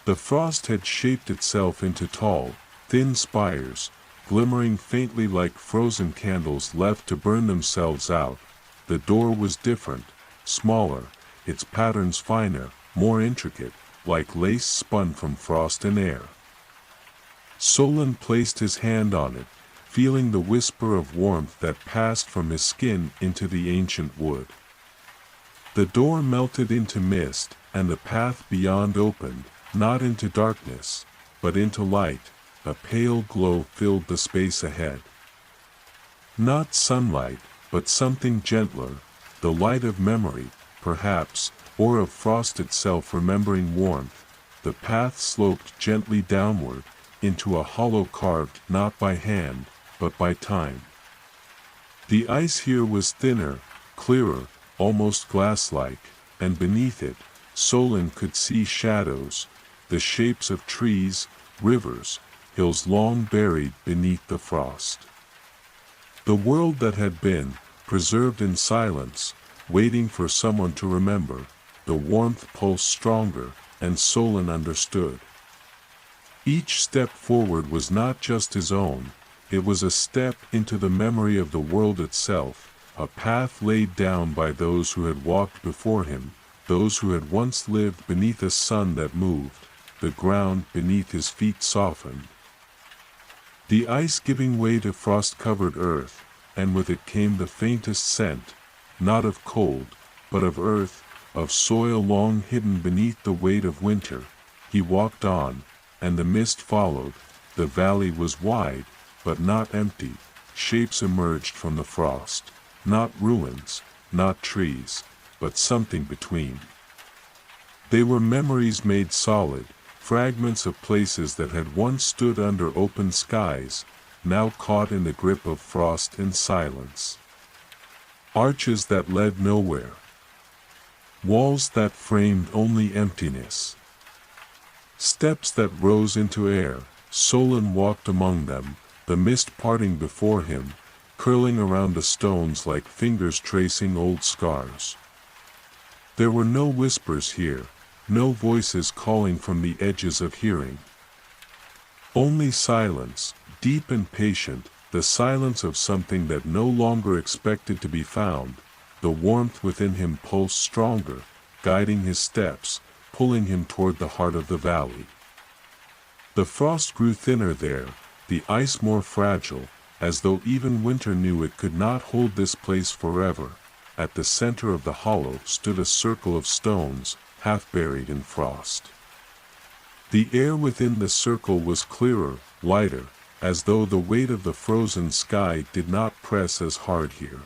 The frost had shaped itself into tall, thin spires, glimmering faintly like frozen candles left to burn themselves out. The door was different, smaller, its patterns finer, more intricate, like lace spun from frost and air. Solon placed his hand on it, feeling the whisper of warmth that passed from his skin into the ancient wood. The door melted into mist, and the path beyond opened, not into darkness, but into light. A pale glow filled the space ahead. Not sunlight, but something gentler, the light of memory, perhaps, or of frost itself remembering warmth. The path sloped gently downward, into a hollow carved not by hand, but by time. The ice here was thinner, clearer, almost glass-like, and beneath it, Solon could see shadows, the shapes of trees, rivers, hills long buried beneath the frost. The world that had been, preserved in silence, waiting for someone to remember. The warmth pulsed stronger, and Solon understood. Each step forward was not just his own, it was a step into the memory of the world itself, a path laid down by those who had walked before him, those who had once lived beneath a sun that moved. The ground beneath his feet softened, the ice giving way to frost-covered earth, and with it came the faintest scent, not of cold, but of earth, of soil long hidden beneath the weight of winter. He walked on, and the mist followed. The valley was wide, but not empty. Shapes emerged from the frost, not ruins, not trees, but something between. They were memories made solid, fragments of places that had once stood under open skies, now caught in the grip of frost and silence. Arches that led nowhere. Walls that framed only emptiness. Steps that rose into air. Solon walked among them, the mist parting before him, curling around the stones like fingers tracing old scars. There were no whispers here, no voices calling from the edges of hearing. Only silence, deep and patient, the silence of something that no longer expected to be found. The warmth within him pulsed stronger, guiding his steps, pulling him toward the heart of the valley. The frost grew thinner there, the ice more fragile, as though even winter knew it could not hold this place forever. At the center of the hollow stood a circle of stones, half buried in frost. The air within the circle was clearer, lighter, as though the weight of the frozen sky did not press as hard here.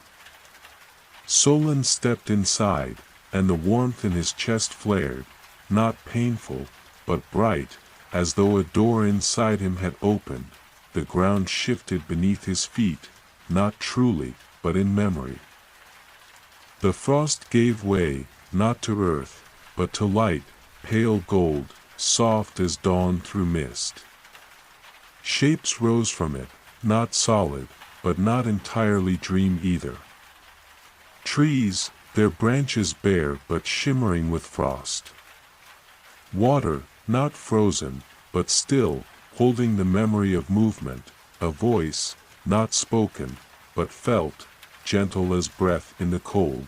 Solon stepped inside, and the warmth in his chest flared, not painful, but bright, as though a door inside him had opened. The ground shifted beneath his feet, not truly, but in memory. The frost gave way, not to earth, but to light, pale gold, soft as dawn through mist. Shapes rose from it, not solid, but not entirely dream either. Trees, their branches bare but shimmering with frost. Water, not frozen, but still, holding the memory of movement. A voice, not spoken, but felt, gentle as breath in the cold.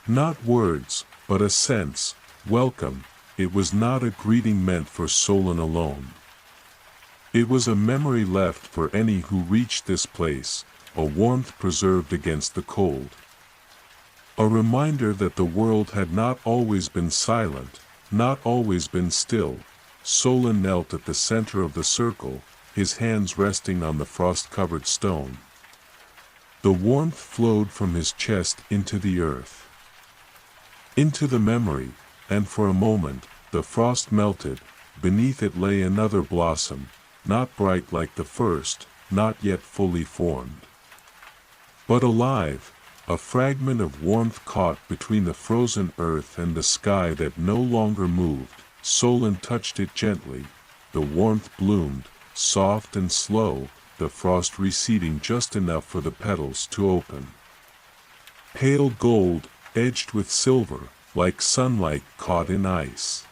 Not words, but a sense, welcome. It was not a greeting meant for Solon alone. It was a memory left for any who reached this place, a warmth preserved against the cold. A reminder that the world had not always been silent, not always been still. Solon knelt at the center of the circle, his hands resting on the frost-covered stone. The warmth flowed from his chest into the earth, into the memory, and for a moment, the frost melted. Beneath it lay another blossom, not bright like the first, not yet fully formed, but alive, a fragment of warmth caught between the frozen earth and the sky that no longer moved. Solon touched it gently. The warmth bloomed, soft and slow, the frost receding just enough for the petals to open. Pale gold, edged with silver, like sunlight caught in ice.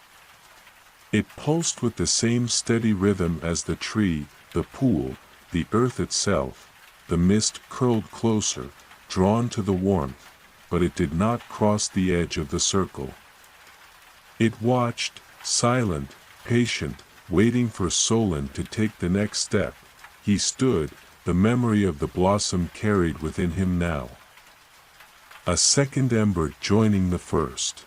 It pulsed with the same steady rhythm as the tree, the pool, the earth itself. The mist curled closer, drawn to the warmth, but it did not cross the edge of the circle. It watched, silent, patient, waiting for Solon to take the next step. He stood, the memory of the blossom carried within him now. A second ember joining the first.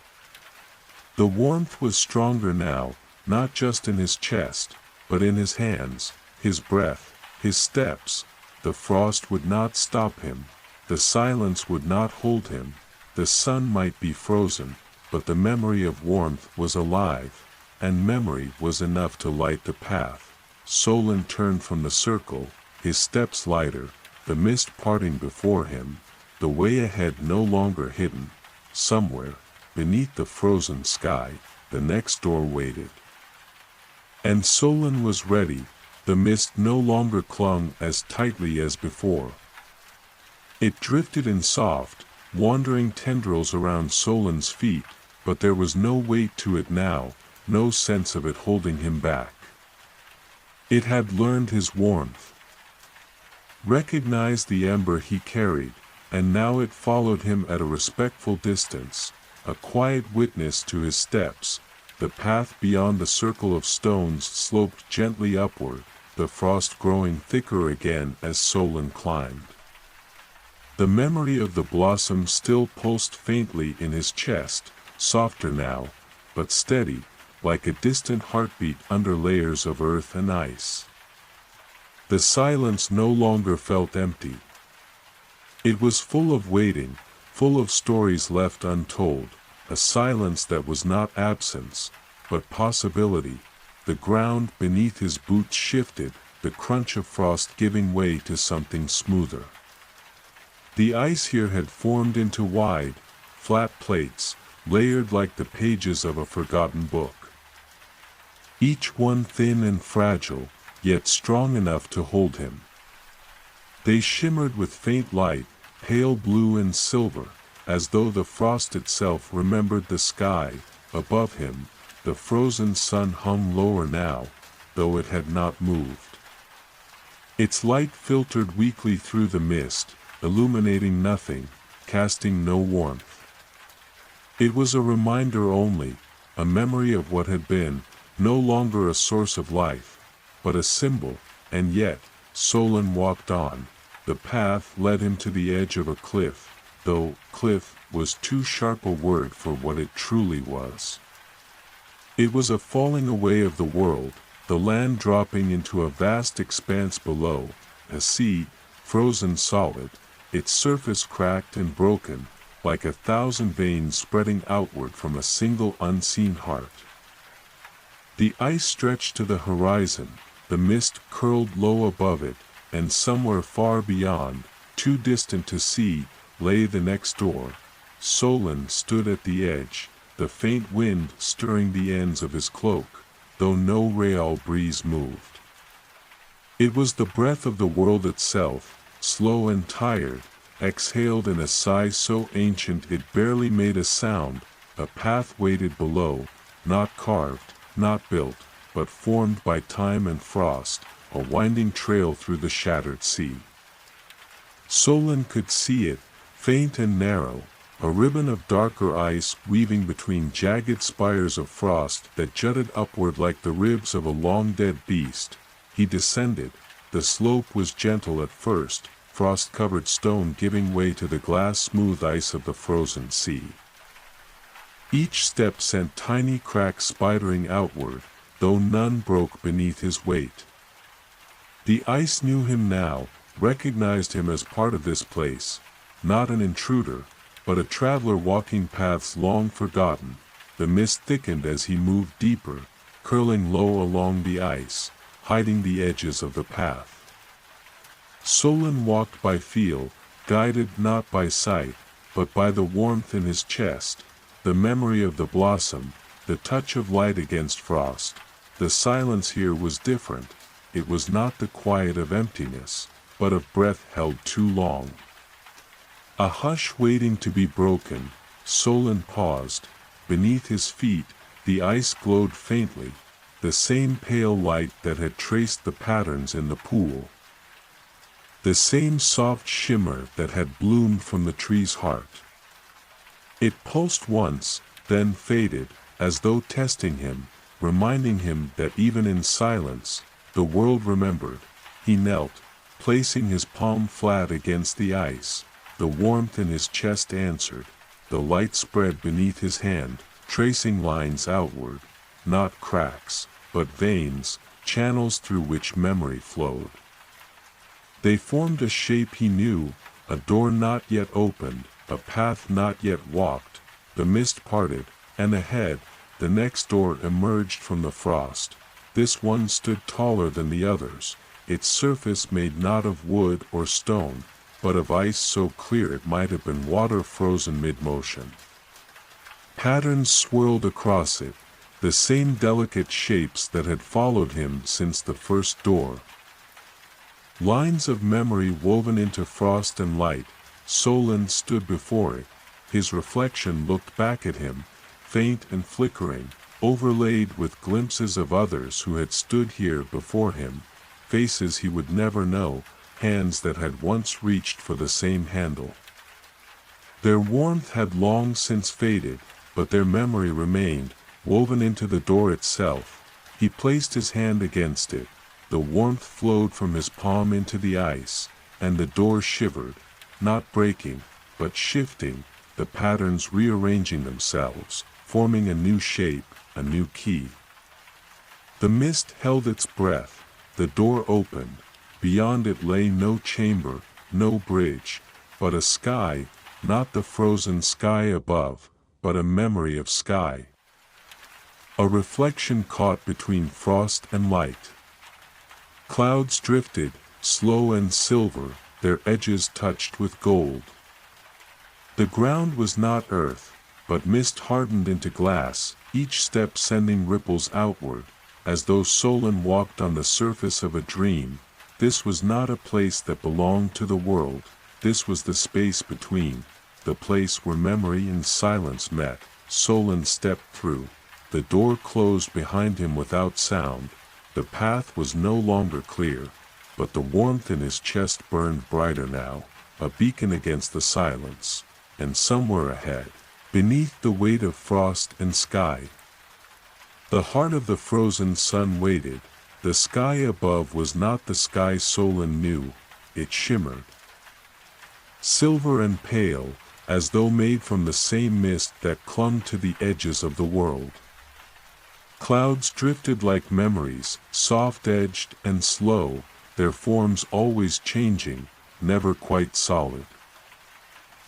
The warmth was stronger now, not just in his chest, but in his hands, his breath, his steps. The frost would not stop him. The silence would not hold him. The sun might be frozen, but the memory of warmth was alive, and memory was enough to light the path. Solon turned from the circle, his steps lighter, the mist parting before him, the way ahead no longer hidden. Somewhere, beneath the frozen sky, the next door waited. And Solon was ready. The mist no longer clung as tightly as before. It drifted in soft, wandering tendrils around Solon's feet, but there was no weight to it now, no sense of it holding him back. It had learned his warmth, recognized the ember he carried, and now it followed him at a respectful distance, a quiet witness to his steps. The path beyond the circle of stones sloped gently upward, the frost growing thicker again as Solon climbed. The memory of the blossom still pulsed faintly in his chest, softer now, but steady, like a distant heartbeat under layers of earth and ice. The silence no longer felt empty. It was full of waiting, full of stories left untold, a silence that was not absence, but possibility. The ground beneath his boots shifted, the crunch of frost giving way to something smoother. The ice here had formed into wide, flat plates, layered like the pages of a forgotten book. Each one thin and fragile, yet strong enough to hold him. They shimmered with faint light, pale blue and silver, as though the frost itself remembered the sky. Above him, the frozen sun hung lower now, though it had not moved. Its light filtered weakly through the mist, illuminating nothing, casting no warmth. It was a reminder only, a memory of what had been, no longer a source of life, but a symbol, and yet, Solon walked on. The path led him to the edge of a cliff, though cliff was too sharp a word for what it truly was. It was a falling away of the world, the land dropping into a vast expanse below, a sea, frozen solid, its surface cracked and broken, like 1,000 veins spreading outward from a single unseen heart. The ice stretched to the horizon, the mist curled low above it, and somewhere far beyond, too distant to see, lay the next door. Solon stood at the edge, the faint wind stirring the ends of his cloak, though no real breeze moved. It was the breath of the world itself, slow and tired, exhaled in a sigh so ancient it barely made a sound. A path waited below, not carved, not built, but formed by time and frost, a winding trail through the shattered sea. Solon could see it, faint and narrow, a ribbon of darker ice weaving between jagged spires of frost that jutted upward like the ribs of a long-dead beast. He descended. The slope was gentle at first, frost-covered stone giving way to the glass-smooth ice of the frozen sea. Each step sent tiny cracks spidering outward, though none broke beneath his weight. The ice knew him now, recognized him as part of this place, not an intruder, but a traveler walking paths long forgotten. The mist thickened as he moved deeper, curling low along the ice, hiding the edges of the path. Solon walked by feel, guided not by sight, but by the warmth in his chest, the memory of the blossom, the touch of light against frost. The silence here was different. It was not the quiet of emptiness, but of breath held too long. A hush waiting to be broken. Solon paused. Beneath his feet, the ice glowed faintly, the same pale light that had traced the patterns in the pool. The same soft shimmer that had bloomed from the tree's heart. It pulsed once, then faded, as though testing him, reminding him that even in silence, the world remembered. He knelt, placing his palm flat against the ice. The warmth in his chest answered. The light spread beneath his hand, tracing lines outward, not cracks, but veins, channels through which memory flowed. They formed a shape he knew, a door not yet opened, a path not yet walked. The mist parted, and ahead, the next door emerged from the frost. This one stood taller than the others, its surface made not of wood or stone, but of ice so clear it might have been water frozen mid-motion. Patterns swirled across it, the same delicate shapes that had followed him since the first door. Lines of memory woven into frost and light. Solon stood before it. His reflection looked back at him, faint and flickering, overlaid with glimpses of others who had stood here before him, faces he would never know, hands that had once reached for the same handle. Their warmth had long since faded, but their memory remained, woven into the door itself. He placed his hand against it. The warmth flowed from his palm into the ice, and the door shivered, not breaking, but shifting, the patterns rearranging themselves, forming a new shape, a new key. The mist held its breath. The door opened. Beyond it lay no chamber, no bridge, but a sky, not the frozen sky above, but a memory of sky. A reflection caught between frost and light. Clouds drifted, slow and silver, their edges touched with gold. The ground was not earth, but mist hardened into glass, each step sending ripples outward, as though Solon walked on the surface of a dream. This was not a place that belonged to the world, this was the space between, the place where memory and silence met. Solon stepped through. The door closed behind him without sound. The path was no longer clear. but the warmth in his chest burned brighter now, a beacon against the silence, and somewhere ahead, beneath the weight of frost and sky, the heart of the frozen sun waited. The sky above was not the sky Solon knew, it shimmered, silver and pale, as though made from the same mist that clung to the edges of the world. Clouds drifted like memories, soft-edged and slow, their forms always changing, never quite solid.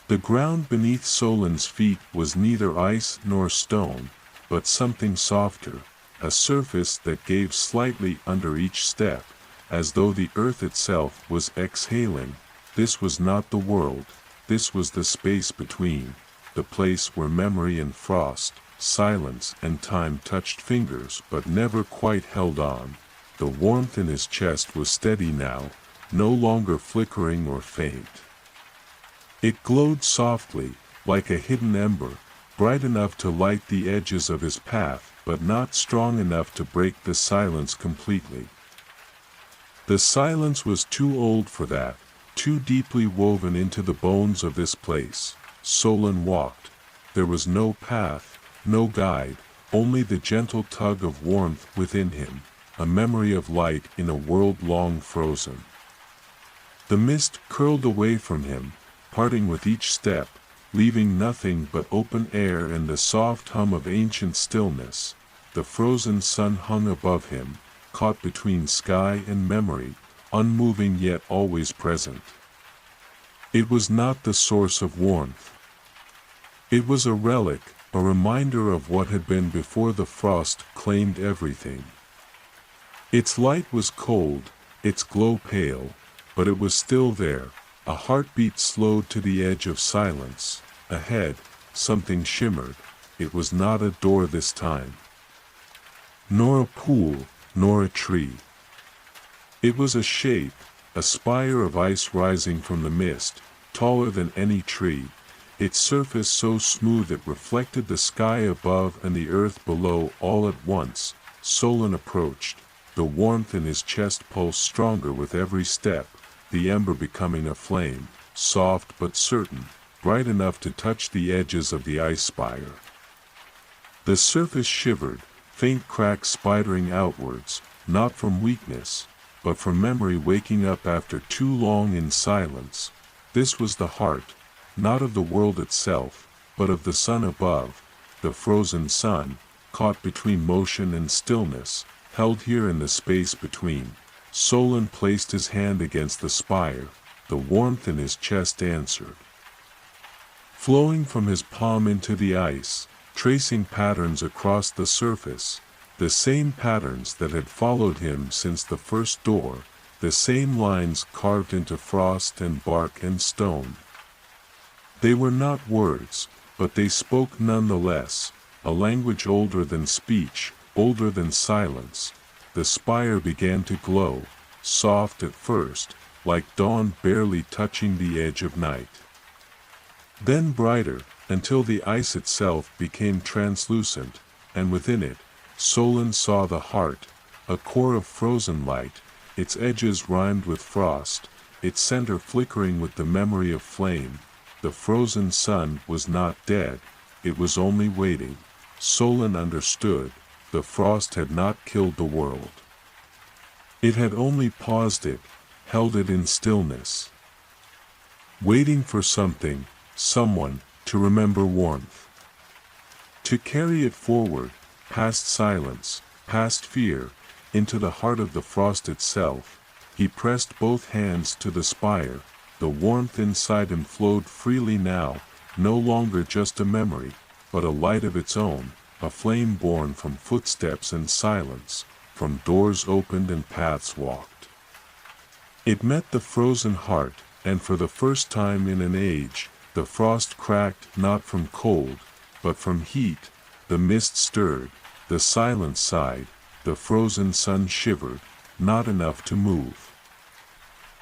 The ground beneath Solon's feet was neither ice nor stone, but something softer, a surface that gave slightly under each step, as though the earth itself was exhaling. This was not the world, this was the space between, the place where memory and frost, silence and time touched fingers but never quite held on. The warmth in his chest was steady now, no longer flickering or faint. It glowed softly, like a hidden ember, bright enough to light the edges of his path, but not strong enough to break the silence completely. The silence was too old for that, too deeply woven into the bones of this place. Solon walked. There was no path, no guide, only the gentle tug of warmth within him, a memory of light in a world long frozen. The mist curled away from him, parting with each step, leaving nothing but open air and the soft hum of ancient stillness. The frozen sun hung above him, caught between sky and memory, unmoving yet always present. It was not the source of warmth. It was a relic, a reminder of what had been before the frost claimed everything. Its light was cold, its glow pale, but it was still there, a heartbeat slowed to the edge of silence. Ahead, something shimmered. It was not a door this time, nor a pool, nor a tree. It was a shape, a spire of ice rising from the mist, taller than any tree, its surface so smooth it reflected the sky above and the earth below all at once. Solon approached, the warmth in his chest pulsed stronger with every step, the ember becoming a flame, soft but certain, bright enough to touch the edges of the ice spire. The surface shivered, faint cracks spidering outwards, not from weakness, but from memory waking up after too long in silence. This was the heart, not of the world itself, but of the sun above, the frozen sun, caught between motion and stillness, held here in the space between. Solon placed his hand against the spire, the warmth in his chest answered, flowing from his palm into the ice, tracing patterns across the surface, the same patterns that had followed him since the first door, the same lines carved into frost and bark and stone. They were not words, but they spoke nonetheless, a language older than speech, older than silence. The spire began to glow, soft at first, like dawn barely touching the edge of night. Then brighter, until the ice itself became translucent, and within it, Solon saw the heart, a core of frozen light, its edges rimed with frost, its center flickering with the memory of flame. The frozen sun was not dead, it was only waiting. Solon understood, the frost had not killed the world. It had only paused it, held it in stillness, waiting for something, someone, to remember warmth, to carry it forward, past silence, past fear, into the heart of the frost itself. He pressed both hands to the spire, the warmth inside him flowed freely now, no longer just a memory, but a light of its own, a flame born from footsteps and silence, from doors opened and paths walked. It met the frozen heart, and for the first time in an age, the frost cracked not from cold, but from heat. The mist stirred, the silence sighed, the frozen sun shivered, not enough to move.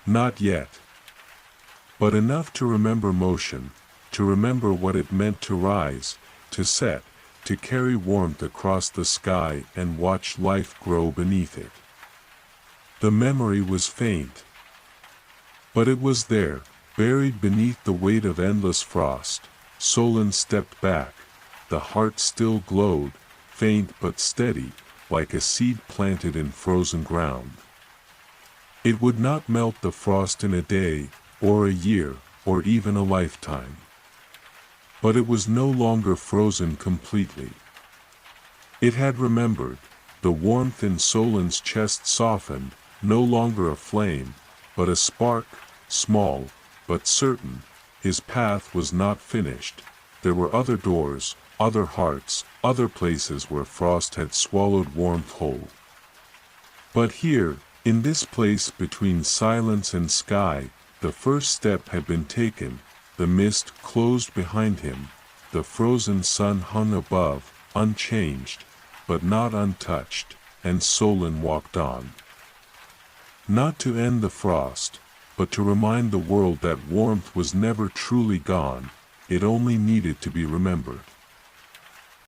Not yet. But enough to remember motion, to remember what it meant to rise, to set, to carry warmth across the sky and watch life grow beneath it. The memory was faint. But it was there, buried beneath the weight of endless frost. Solon stepped back. The heart still glowed, faint but steady, like a seed planted in frozen ground. It would not melt the frost in a day, or a year, or even a lifetime. But it was no longer frozen completely. It had remembered. The warmth in Solon's chest softened, no longer a flame, but a spark, small, but certain. His path was not finished. There were other doors, other hearts, other places where frost had swallowed warmth whole. But here, in this place between silence and sky, the first step had been taken. The mist closed behind him. The frozen sun hung above, unchanged, but not untouched, and Solon walked on. Not to end the frost, but to remind the world that warmth was never truly gone, it only needed to be remembered.